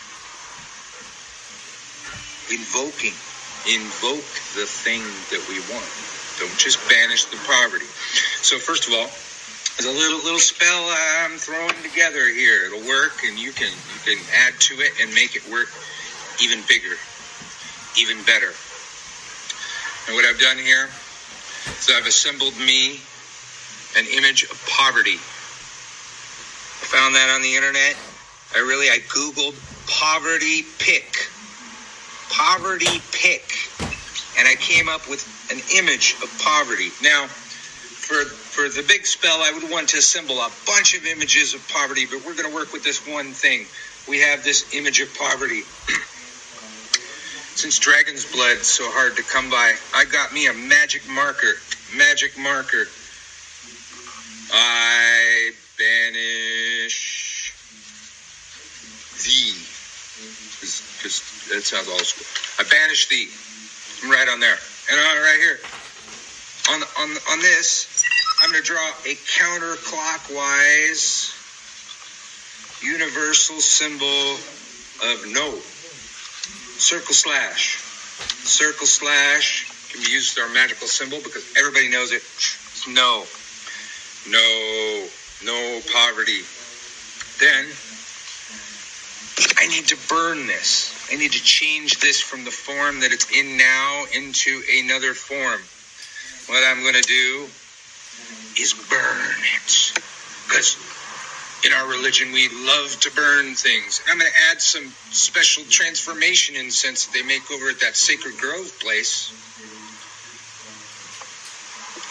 Invoking. Invoke the thing that we want. Don't just banish the poverty. So first of all, there's a little spell I'm throwing together here. It'll work, and you can add to it and make it work even bigger, even better. And what I've done here is I've assembled me an image of poverty. I found that on the internet. I Googled poverty pick. Poverty pick. And I came up with an image of poverty. Now, for the big spell, I would want to assemble a bunch of images of poverty, but we're going to work with this one thing. We have this image of poverty. Since dragon's blood's so hard to come by, I got me a magic marker. Magic marker. I banish thee. Because that sounds old school. I banish thee. I'm right on there. And right here. On this, I'm going to draw a counterclockwise universal symbol of no. Circle slash. Circle slash can be used as our magical symbol because everybody knows it. It's no. No. No poverty. Then, I need to burn this. I need to change this from the form that it's in now into another form. What I'm going to do is burn it. Because in our religion, we love to burn things. I'm going to add some special transformation incense that they make over at that Sacred Grove place.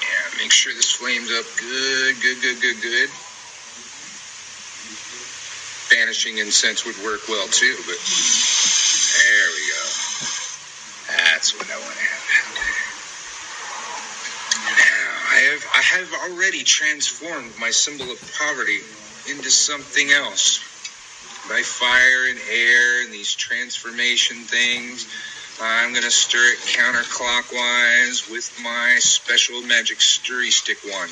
Yeah, make sure this flames up good. Banishing incense would work well too, but there we go. That's what I want to have happen. Now, I have already transformed my symbol of poverty into something else. By fire and air and these transformation things, I'm going to stir it counterclockwise with my special magic stirry stick one.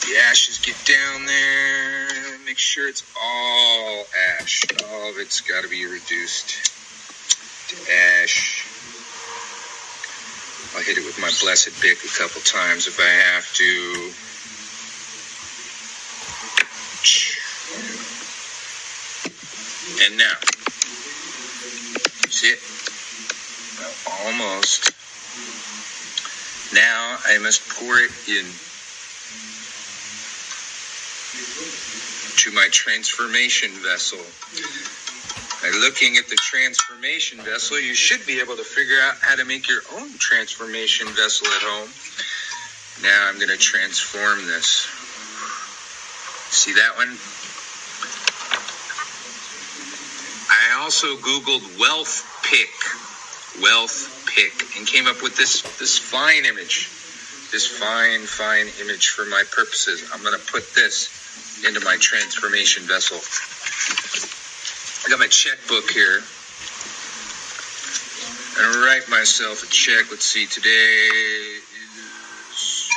The ashes get down there. Make sure it's all ash. All of it's got to be reduced to ash. I'll hit it with my blessed Bic a couple times if I have to. And now, see it? Almost. Now I must pour it in to my transformation vessel. By looking at the transformation vessel, you should be able to figure out how to make your own transformation vessel at home. Now I'm going to transform this. See that one? I also Googled wealth pick, and came up with this fine image. This fine image for my purposes. I'm going to put this into my transformation vessel. I got my checkbook here. I'm going to write myself a check. Let's see, today is...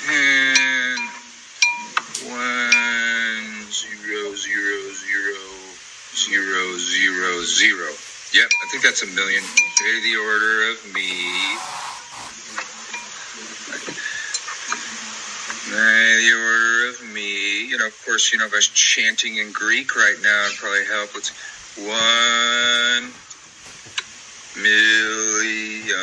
And 1/6 Yep, I think that's $1 million. To the order of me. The order of me. You know, of course, if I was chanting in Greek right now, it'd probably help. Let's $1 million.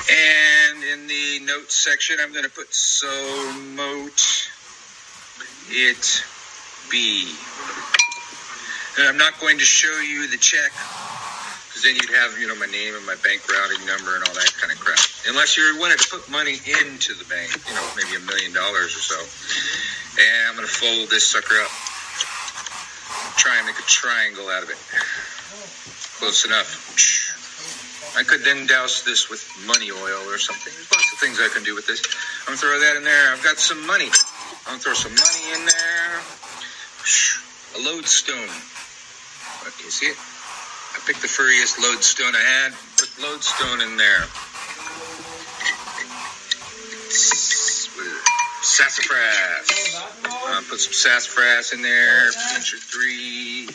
And in the notes section, I'm going to put so mote it be. And I'm not going to show you the check, because then you'd have, my name and my bank routing number and all that kind of crap. Unless you wanted to put money into the bank, maybe $1 million or so. And I'm going to fold this sucker up. Try and make a triangle out of it. Close enough. I could then douse this with money oil or something. There's lots of things I can do with this. I'm going to throw that in there. I've got some money. I'm going to throw some money in there. A lodestone. Okay, see it? I picked the furriest lodestone I had. Put lodestone in there. Sassafras. Put some sassafras in there. Pinch or 3.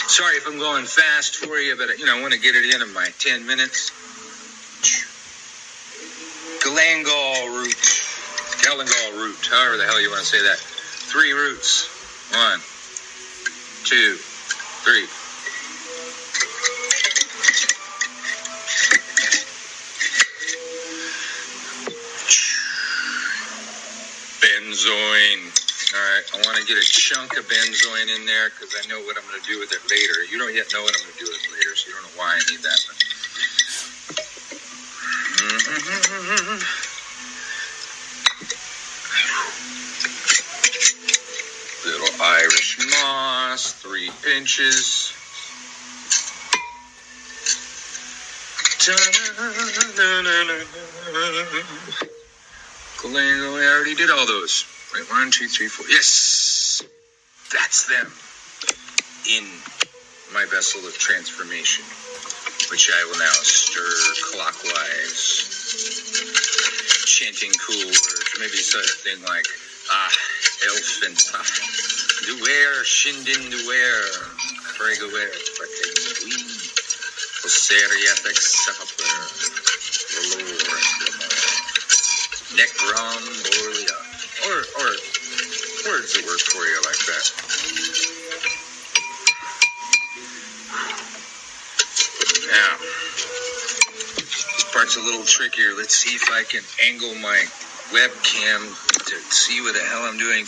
Sorry if I'm going fast for you, but I want to get it in my 10 minutes. Galangal root, however the hell you want to say that. 3 roots. 1, 2, 3. Benzoin. All right, I want to get a chunk of benzoin in there because I know what I'm going to do with it later. You don't yet know what I'm going to do with it later, so you don't know why I need that. Little Irish moss, 3 pinches. Galangal, I already did all those. Right, 1, 2, 3, 4. Yes, that's them in my vessel of transformation, which I will now stir clockwise, chanting cool words, maybe something like elfen, duer, shindin duer, freguer, fucking ween, oseriathex sepapler, rolor, necron, borelia. Or words that work for you like that. Now, this part's a little trickier. Let's see if I can angle my webcam to see what the hell I'm doing.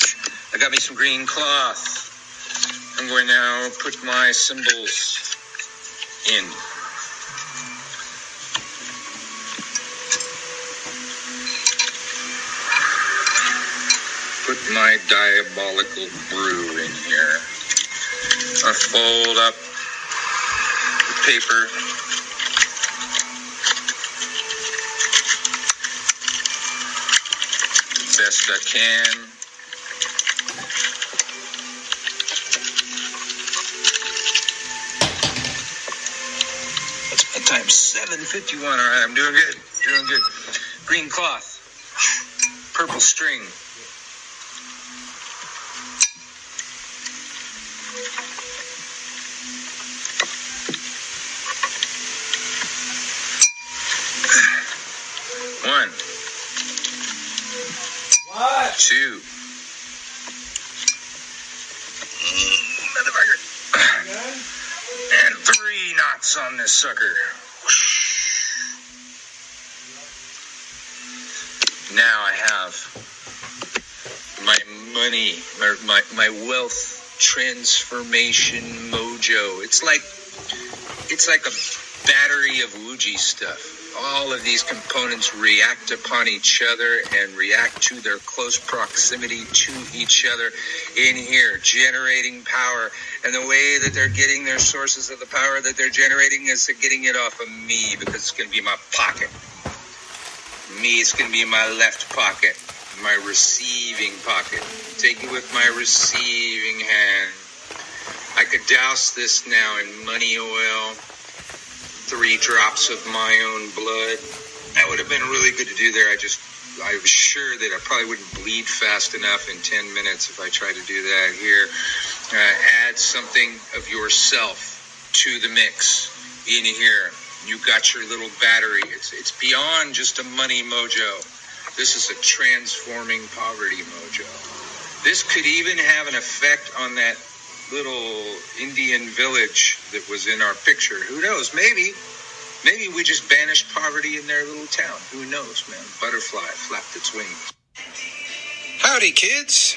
I got me some green cloth. I'm going to now put my symbols in. Put my diabolical brew in here. I fold up the paper. Best I can. That's my time, 7:51. All right, I'm doing good. Green cloth. Purple string. One. What? 2. Motherfucker. And 3 knots on this sucker. Now I have my money, my wealth transformation mojo. It's like a battery of Ouija stuff. All of these components react upon each other and react to their close proximity to each other in here, generating power. And the way that they're getting their sources of the power that they're generating is they're getting it off of me, because it's going to be my pocket. Me, it's going to be my left pocket, my receiving pocket. Take it with my receiving hand. I could douse this now in money oil. 3 drops of my own blood. That would have been really good to do there. I just I was sure that I probably wouldn't bleed fast enough in 10 minutes if I tried to do that here. Add something of yourself to the mix in here. You got your little battery. It's beyond just a money mojo. This is a transforming poverty mojo. This could even have an effect on that little Indian village that was in our picture. Who knows? Maybe we just banished poverty in their little town. Who knows, man? Butterfly flapped its wings. Howdy, kids.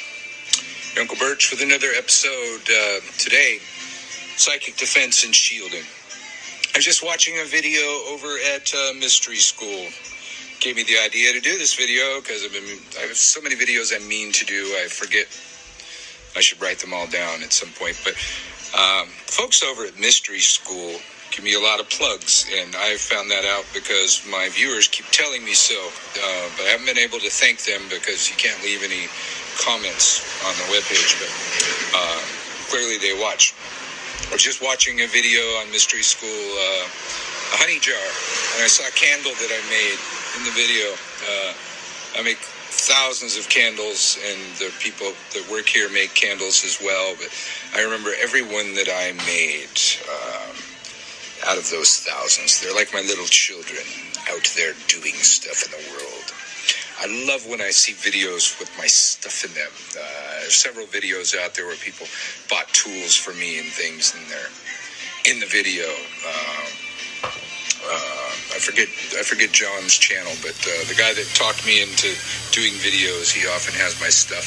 Uncle Birch with another episode today. Psychic defense and shielding. I was just watching a video over at Mystery School. Gave me the idea to do this video because I have so many videos I mean to do. I forget. I should write them all down at some point. But folks over at Mystery School give me a lot of plugs, and I found that out because my viewers keep telling me so. But I haven't been able to thank them because you can't leave any comments on the webpage. But clearly they watch. I was just watching a video on Mystery School, a honey jar, and I saw a candle that I made in the video. I make thousands of candles, and the people that work here make candles as well, but I remember every one that I made out of those thousands. They're like my little children out there doing stuff in the world. I love when I see videos with my stuff in them. There's several videos out there where people bought tools for me and things in the video. I forget John's channel, but the guy that talked me into doing videos, he often has my stuff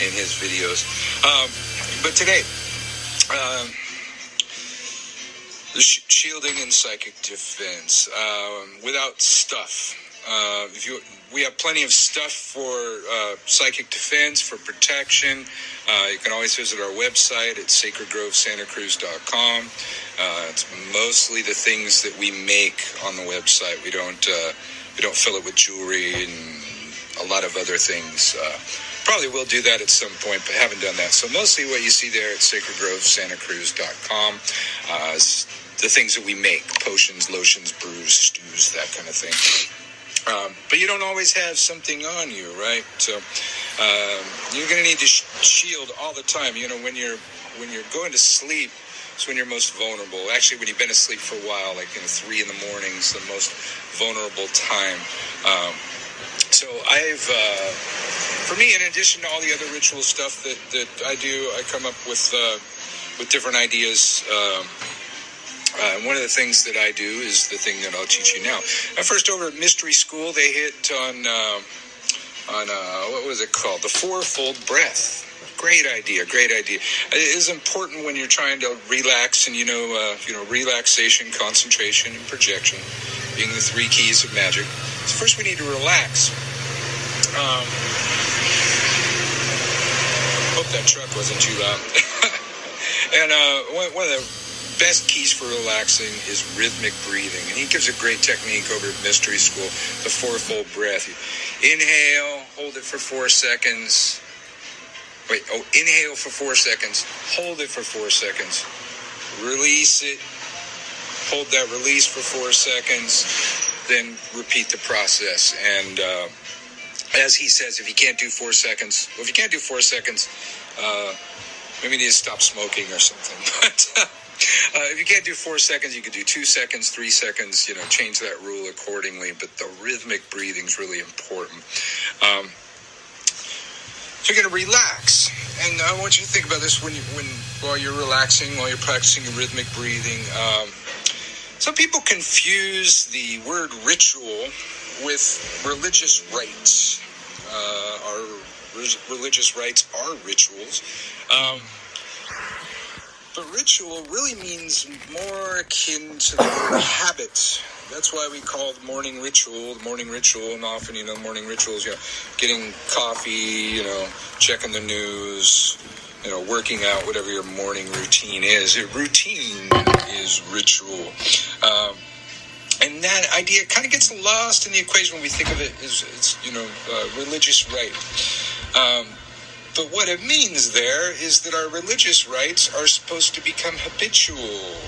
in his videos. But today, the shielding and psychic defense without stuff. We have plenty of stuff for psychic defense, for protection. You can always visit our website at sacredgrovesantacruz.com. It's mostly the things that we make on the website. We don't fill it with jewelry and a lot of other things. Probably will do that at some point, but haven't done that. So mostly what you see there at sacredgrovesantacruz.com is the things that we make: potions, lotions, brews, stews, that kind of thing. But you don't always have something on you, right? So you're going to need to shield all the time. You know, when you're going to sleep, it's when you're most vulnerable. Actually, when you've been asleep for a while, like 3 in the morning is the most vulnerable time. So for me, in addition to all the other ritual stuff that I do, I come up with different ideas. One of the things that I do is the thing that I'll teach you now. First, over at Mystery School, they hit on what was it called? The fourfold breath. Great idea. It is important when you're trying to relax, and relaxation, concentration, and projection being the 3 keys of magic. So first, we need to relax. Hope that truck wasn't too loud. And one of the best keys for relaxing is rhythmic breathing, and he gives a great technique over at Mystery School, the fourfold breath. Inhale, hold it for 4 seconds. Inhale for 4 seconds, hold it for 4 seconds, release it, hold that release for 4 seconds, then repeat the process. And as he says, if you can't do 4 seconds, maybe you need to stop smoking or something. But if you can't do 4 seconds, you could do 2 seconds, 3 seconds, change that rule accordingly. But the rhythmic breathing is really important. So you're going to relax. And I want you to think about this while you're relaxing, while you're practicing your rhythmic breathing. Some people confuse the word ritual with religious rites. Our religious rites are rituals. But ritual really means more akin to the word habit. That's why we call the morning ritual, and often, morning rituals, getting coffee, checking the news, working out, whatever your morning routine is. Your routine is ritual. And that idea kind of gets lost in the equation when we think of it as, religious rite. But what it means there is that our religious rites are supposed to become habitual.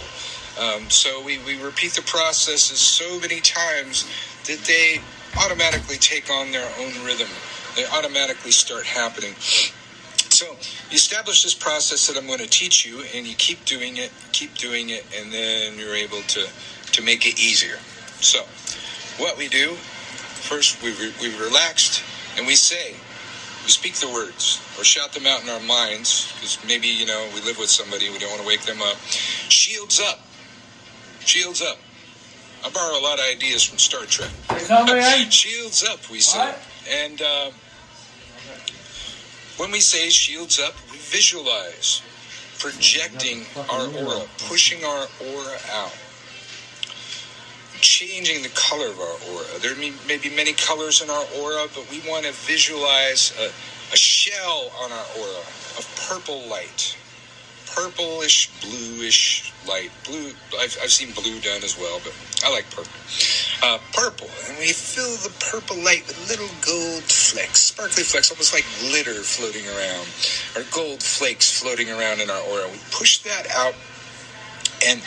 So we repeat the processes so many times that they automatically take on their own rhythm. They automatically start happening. So you establish this process that I'm going to teach you, and you keep doing it, and then you're able to make it easier. So what we do, first we've relaxed, and we speak the words, or shout them out in our minds, because maybe, we live with somebody, we don't want to wake them up. Shields up. Shields up. I borrow a lot of ideas from Star Trek. Shields up, we say. And when we say shields up, we visualize projecting our aura, pushing our aura out, changing the color of our aura. There may be many colors in our aura, but we want to visualize a shell on our aura of purple light. Purplish, bluish light. Blue, I've seen blue done as well, but I like purple. Purple, and we fill the purple light with little gold flecks, sparkly flecks, almost like glitter floating around, or gold flakes floating around in our aura. We push that out, and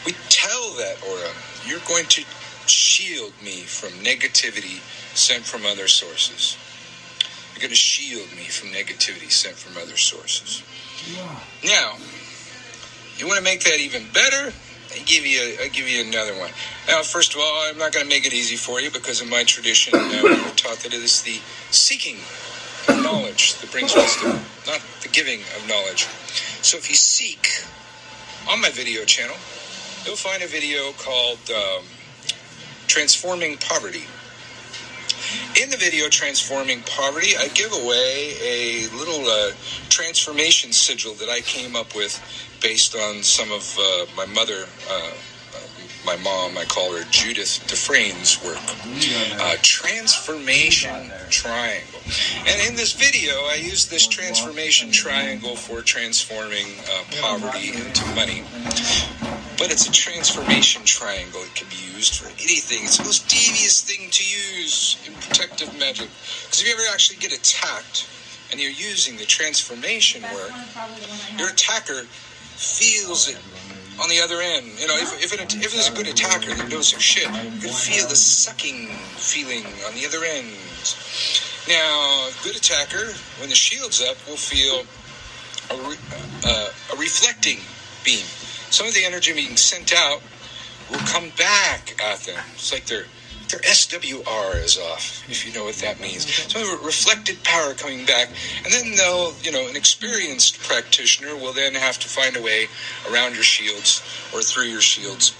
we tell that aura, you're going to shield me from negativity sent from other sources. You're going to shield me from negativity sent from other sources. Yeah. Now, you want to make that even better? I give you another one. Now, first of all, I'm not going to make it easy for you, because in my tradition, we were taught that it is the seeking of knowledge that brings wisdom, not the giving of knowledge. So if you seek on my video channel, you'll find a video called Transforming Poverty. In the video Transforming Poverty, I give away a little transformation sigil that I came up with based on some of my mother, my mom, I call her Judith Dufresne's work. Transformation triangle. And in this video, I use this transformation triangle for transforming poverty into money. But it's a transformation triangle. It can be used for anything. It's the most devious thing to use in protective magic. Because if you ever actually get attacked and you're using the transformation work, your attacker feels it on the other end. If there's a good attacker that knows their shit, you can feel the sucking feeling on the other end. Now, a good attacker, when the shield's up, will feel a reflecting beam. Some of the energy being sent out will come back at them. It's like their SWR is off, if you know what that means. So reflected power coming back, and then they'll, an experienced practitioner will then have to find a way around your shields or through your shields,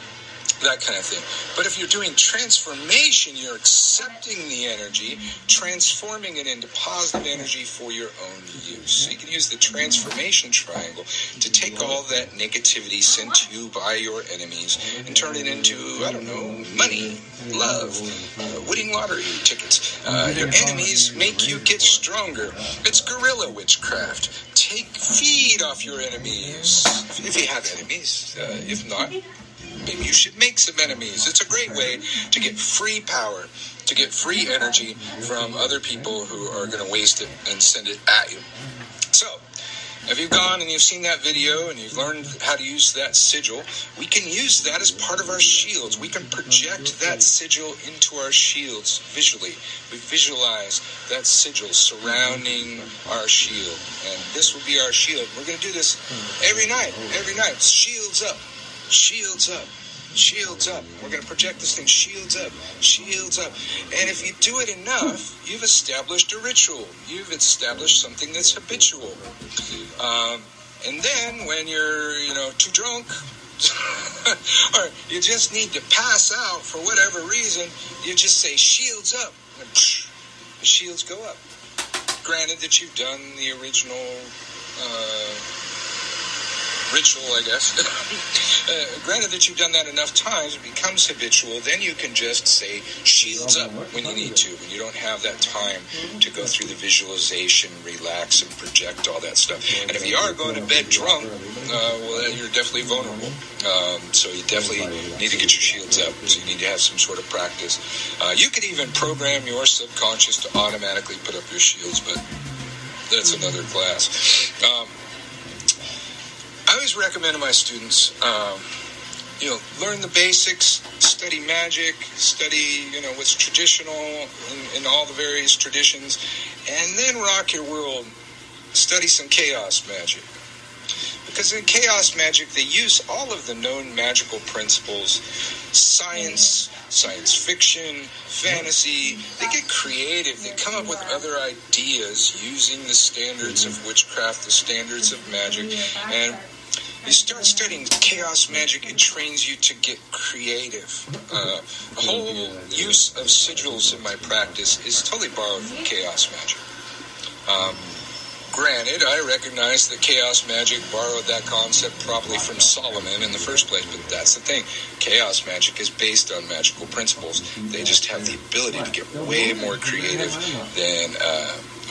that kind of thing. But if you're doing transformation, you're accepting the energy, transforming it into positive energy for your own use. So you can use the transformation triangle to take all that negativity sent to you by your enemies and turn it into, money, love, winning lottery tickets. Your enemies make you get stronger. It's guerrilla witchcraft. Feed off your enemies, if you have enemies. If not, maybe you should make some enemies. It's a great way to get free power, to get free energy from other people who are going to waste it and send it at you. So, if you've gone and you've seen that video and you've learned how to use that sigil, we can use that as part of our shields. We can project that sigil into our shields visually. We visualize that sigil surrounding our shield. And this will be our shield. We're going to do this every night. Shields up. Shields up. Shields up. We're going to project this thing. Shields up. Shields up. And if you do it enough, you've established a ritual. You've established something that's habitual. And then when you're, too drunk, or you just need to pass out for whatever reason, you just say, shields up. And the shields go up. Granted that you've done the original ritual, I guess. Granted that you've done that enough times, it becomes habitual. Then you can just say shields up when you need to, when you don't have that time to go through the visualization, relax, and project all that stuff. And if you are going to bed drunk, well, then you're definitely vulnerable. So you definitely need to get your shields up. So you need to have some sort of practice. You could even program your subconscious to automatically put up your shields, but that's another class. I always recommend to my students learn the basics, study magic, study, what's traditional in all the various traditions, and then rock your world. Study some chaos magic. Because in chaos magic, they use all of the known magical principles, science fiction, fantasy. They get creative. They come up with other ideas using the standards of witchcraft, the standards of magic, and you start studying chaos magic, it trains you to get creative. The whole use of sigils in my practice is totally borrowed from chaos magic. Granted, I recognize that chaos magic borrowed that concept probably from Solomon in the first place, but that's the thing. Chaos magic is based on magical principles. They just have the ability to get way more creative than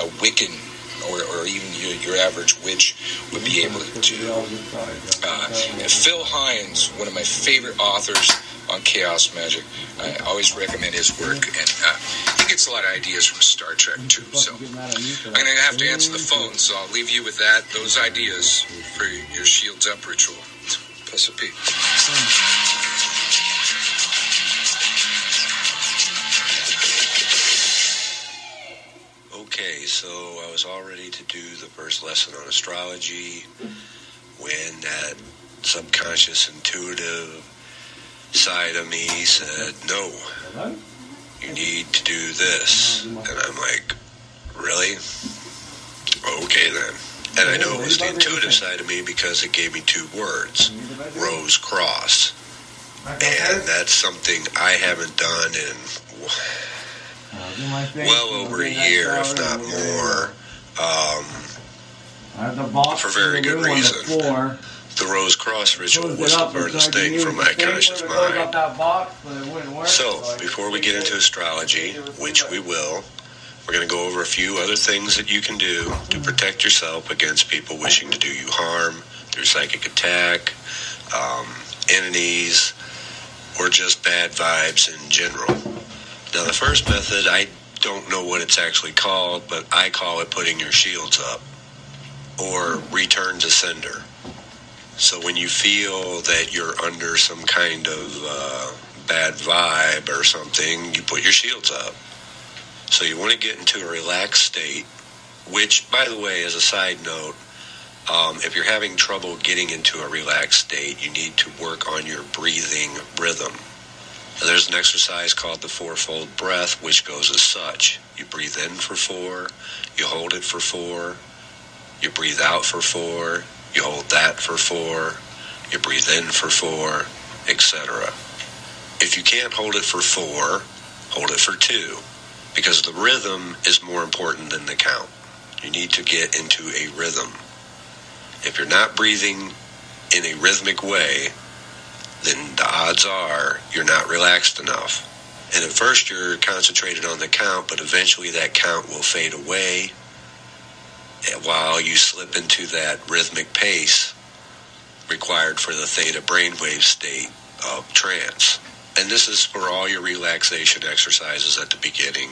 a Wiccan or even your average witch would be able to do. And Phil Hines, one of my favorite authors on chaos magic, I always recommend his work, and he gets a lot of ideas from Star Trek too. So I'm going to have to answer the phone, so I'll leave you with those ideas for your Shields Up ritual. Plus a P. Okay, so I was all ready to do the first lesson on astrology when that subconscious, intuitive side of me said, no, you need to do this. And I'm like, really? Okay then. And I know it was the intuitive side of me because it gave me two words, rose cross. And that's something I haven't done in well over a year, if not more, for very good reason. The Rose Cross ritual was the furthest thing from my conscious mind. So, before we get into astrology, which we will, we're going to go over a few other things that you can do to protect yourself against people wishing to do you harm through psychic attack, entities, or just bad vibes in general. Now, the first method, I don't know what it's actually called, but I call it putting your shields up, or return to sender. So when you feel that you're under some kind of bad vibe or something, you put your shields up. So you want to get into a relaxed state, which, by the way, as a side note, if you're having trouble getting into a relaxed state, you need to work on your breathing rhythm. Now, there's an exercise called the fourfold breath, which goes as such. You breathe in for 4, you hold it for 4, you breathe out for 4, you hold that for 4, you breathe in for 4, etc. If you can't hold it for 4, hold it for 2, because the rhythm is more important than the count. You need to get into a rhythm. If you're not breathing in a rhythmic way, then the odds are you're not relaxed enough. And at first you're concentrated on the count, but eventually that count will fade away while you slip into that rhythmic pace required for the theta brainwave state of trance. And this is for all your relaxation exercises at the beginning,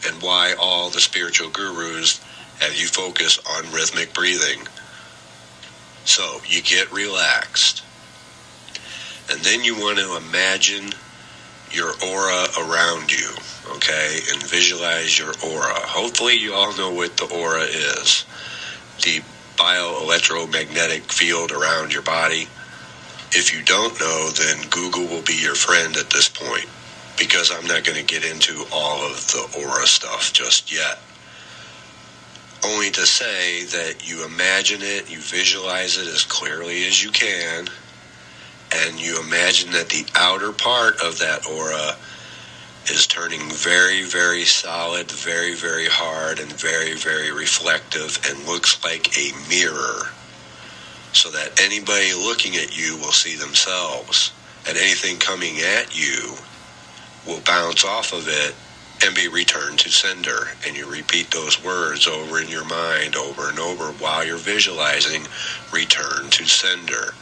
and why all the spiritual gurus have you focus on rhythmic breathing. So you get relaxed, and then you want to imagine your aura around you, okay, and visualize your aura. Hopefully you all know what the aura is. The bioelectromagnetic field around your body. If you don't know, then Google will be your friend at this point, because I'm not going to get into all of the aura stuff just yet. Only to say that you imagine it, you visualize it as clearly as you can, and you imagine that the outer part of that aura is turning very, very solid, very, very hard, and very, very reflective, and looks like a mirror, so that anybody looking at you will see themselves, and anything coming at you will bounce off of it and be returned to sender. And you repeat those words over in your mind over and over while you're visualizing return to sender,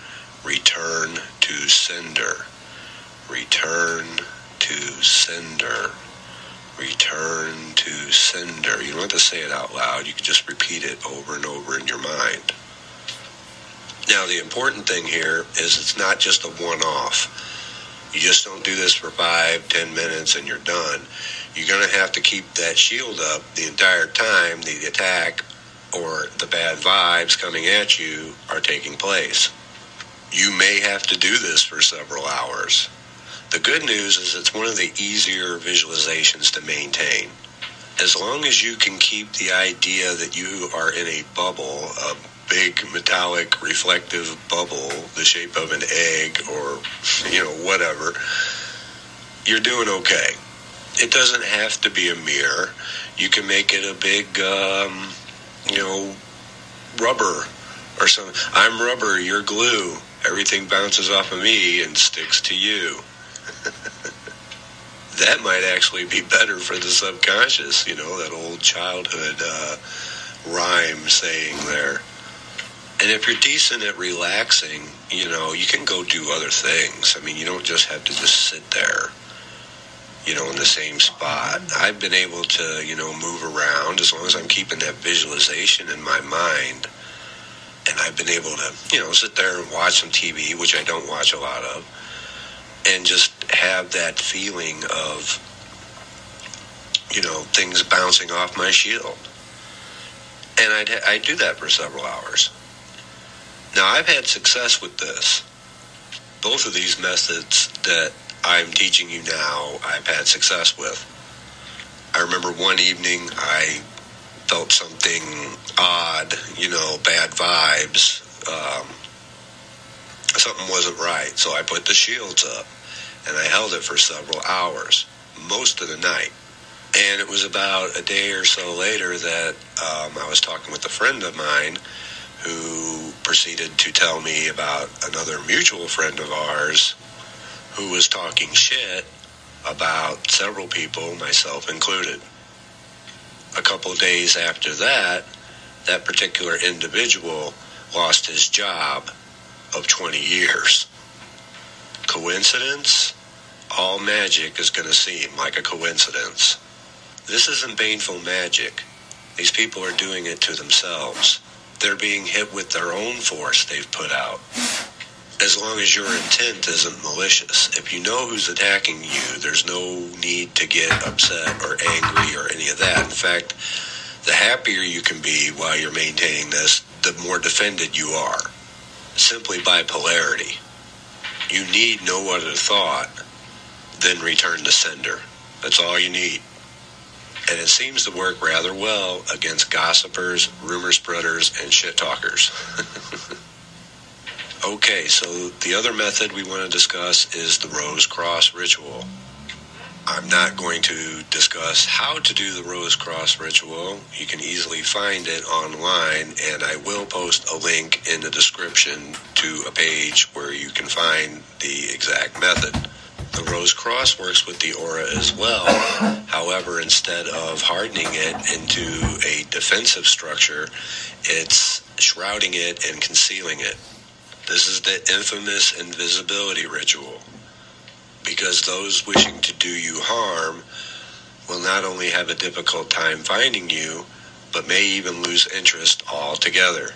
return to sender, return to sender, return to sender. You don't have to say it out loud. You can just repeat it over and over in your mind. Now, the important thing here is it's not just a one-off. You just don't do this for 5-10 minutes and you're done. You're going to have to keep that shield up the entire time the attack or the bad vibes coming at you are taking place. You may have to do this for several hours. The good news is it's one of the easier visualizations to maintain. As long as you can keep the idea that you are in a bubble, a big metallic reflective bubble the shape of an egg or, whatever, you're doing okay. It doesn't have to be a mirror. You can make it a big, rubber or something. I'm rubber, you're glue. Everything bounces off of me and sticks to you. That might actually be better for the subconscious, that old childhood rhyme saying there. And if you're decent at relaxing, you can go do other things. I mean, you don't just have to just sit there, in the same spot. I've been able to, move around as long as I'm keeping that visualization in my mind. And I've been able to, sit there and watch some TV, which I don't watch a lot of, and just have that feeling of, things bouncing off my shield. And I'd do that for several hours. Now, I've had success with this. Both of these methods that I'm teaching you now, I've had success with. I remember one evening I felt something odd, bad vibes. Something wasn't right. So I put the shields up and I held it for several hours, most of the night. And it was about a day or so later that I was talking with a friend of mine who proceeded to tell me about another mutual friend of ours who was talking shit about several people, myself included. A couple of days after that, that particular individual lost his job of 20 years. Coincidence? All magic is going to seem like a coincidence. This isn't baneful magic. These people are doing it to themselves. They're being hit with their own force they've put out. As long as your intent isn't malicious. If you know who's attacking you, there's no need to get upset or angry or any of that. In fact, the happier you can be while you're maintaining this, the more defended you are. Simply by polarity. You need no other thought than return to sender. That's all you need. And it seems to work rather well against gossipers, rumor spreaders, and shit talkers. Okay, so the other method we want to discuss is the Rose Cross Ritual. I'm not going to discuss how to do the Rose Cross Ritual. You can easily find it online, and I will post a link in the description to a page where you can find the exact method. The Rose Cross works with the aura as well. However, instead of hardening it into a defensive structure, it's shrouding it and concealing it. This is the infamous invisibility ritual, because those wishing to do you harm will not only have a difficult time finding you, but may even lose interest altogether.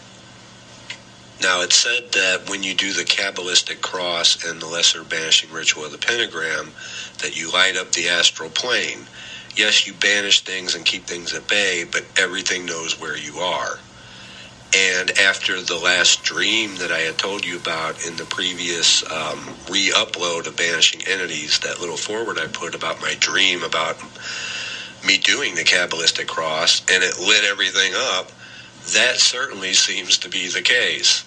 Now, it's said that when you do the Kabbalistic cross and the lesser banishing ritual of the pentagram, that you light up the astral plane. Yes, you banish things and keep things at bay, but everything knows where you are. And after the last dream that I had told you about in the previous re-upload of Banishing Entities, that little forward I put about my dream about me doing the Kabbalistic cross, and it lit everything up, that certainly seems to be the case.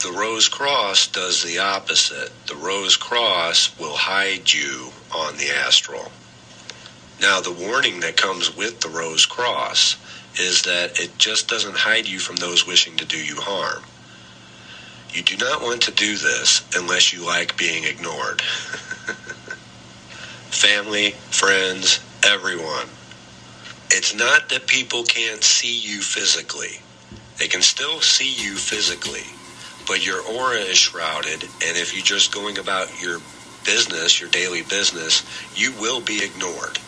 The Rose Cross does the opposite. The Rose Cross will hide you on the astral. Now, the warning that comes with the Rose Cross is that it just doesn't hide you from those wishing to do you harm. You do not want to do this unless you like being ignored. Family, friends, everyone. It's not that people can't see you physically. They can still see you physically, but your aura is shrouded, and if you're just going about your business, your daily business, you will be ignored.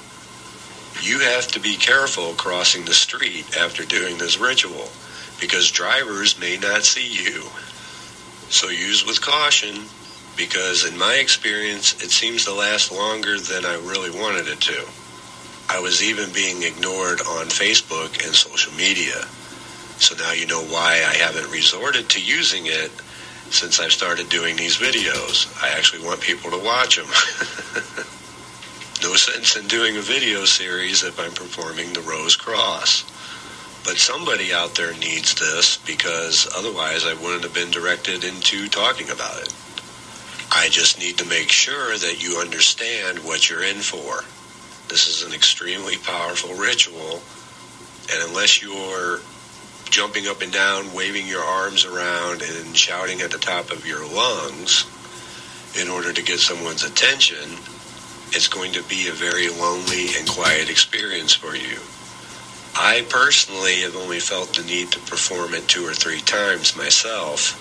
You have to be careful crossing the street after doing this ritual, because drivers may not see you. So use with caution, because in my experience, it seems to last longer than I really wanted it to. I was even being ignored on Facebook and social media. So now you know why I haven't resorted to using it since I've started doing these videos. I actually want people to watch them. No sense in doing a video series if I'm performing the Rose Cross. But somebody out there needs this, because otherwise I wouldn't have been directed into talking about it. I just need to make sure that you understand what you're in for. This is an extremely powerful ritual, and unless you're jumping up and down, waving your arms around, and shouting at the top of your lungs in order to get someone's attention, it's going to be a very lonely and quiet experience for you. I personally have only felt the need to perform it 2 or 3 times myself,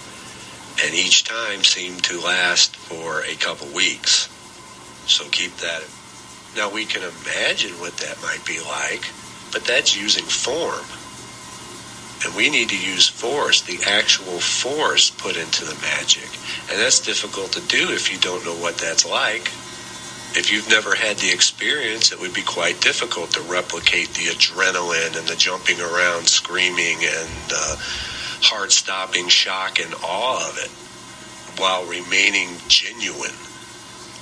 and each time seemed to last for a couple weeks. So keep that. Now we can imagine what that might be like, but that's using form. And we need to use force, the actual force put into the magic. And that's difficult to do if you don't know what that's like. If you've never had the experience, it would be quite difficult to replicate the adrenaline and the jumping around, screaming, and heart-stopping shock and awe of it while remaining genuine.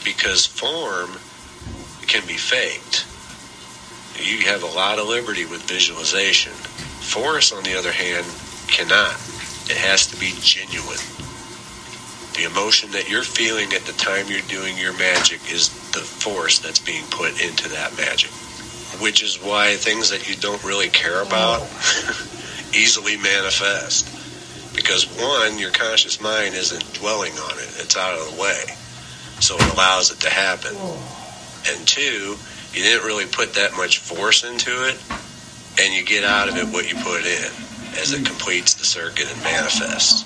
Because form can be faked. You have a lot of liberty with visualization. Force, on the other hand, cannot. It has to be genuine. The emotion that you're feeling at the time you're doing your magic is the force that's being put into that magic. Which is why things that you don't really care about easily manifest. Because one, your conscious mind isn't dwelling on it. It's out of the way. So it allows it to happen. And two, you didn't really put that much force into it, and you get out of it what you put in as it completes the circuit and manifests.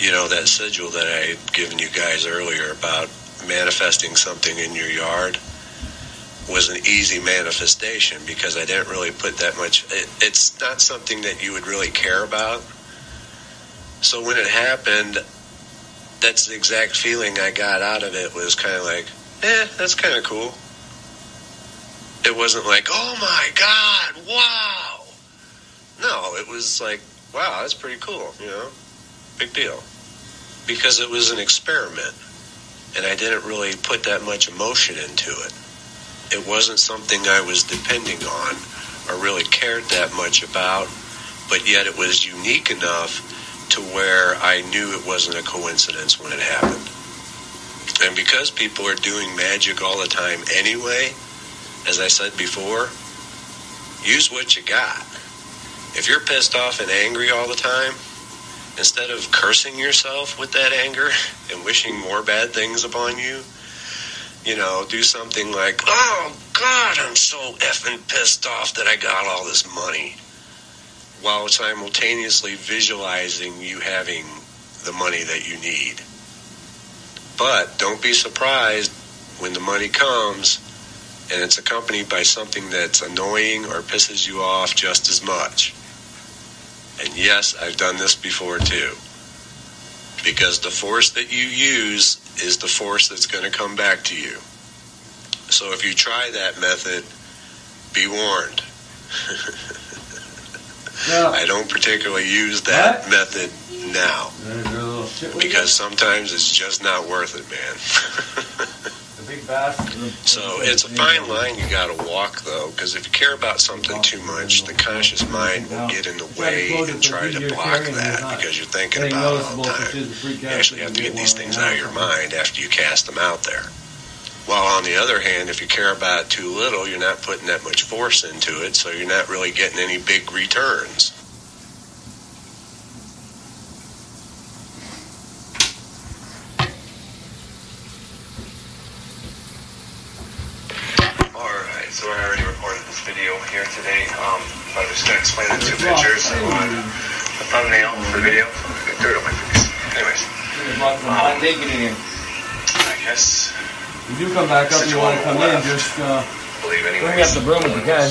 You know, that sigil that I had given you guys earlier about manifesting something in your yard was an easy manifestation because I didn't really put that much. It's not something that you would really care about. So when it happened, that's the exact feeling I got out of it, was kind of like, that's kind of cool. It wasn't like, oh my God, wow. No, it was like, wow, that's pretty cool, you know, big deal. Because it was an experiment, and I didn't really put that much emotion into it. It wasn't something I was depending on or really cared that much about, but yet it was unique enough to where I knew it wasn't a coincidence when it happened. And because people are doing magic all the time anyway, as I said before, use what you got. If you're pissed off and angry all the time, instead of cursing yourself with that anger and wishing more bad things upon you, you know, do something like, oh God, I'm so effing pissed off that I got all this money, while simultaneously visualizing you having the money that you need. But don't be surprised when the money comes and it's accompanied by something that's annoying or pisses you off just as much. And yes, I've done this before too. Because the force that you use is the force that's going to come back to you. So if you try that method, be warned. I don't particularly use that method now. Because sometimes it's just not worth it, man. So it's a fine line you got to walk, though, because if you care about something too much, the conscious mind will get in the way and try to block that because you're thinking about it all the time. You actually have to get these things out of your mind after you cast them out there. While on the other hand, if you care about it too little, you're not putting that much force into it, so you're not really getting any big returns. So I already recorded this video here today. I'm just going to explain the two pictures on the thumbnail for the video. I got dirt on my face. Anyways. I guess. If you come back up, you want to come in, just believe bring me up the broom if you can.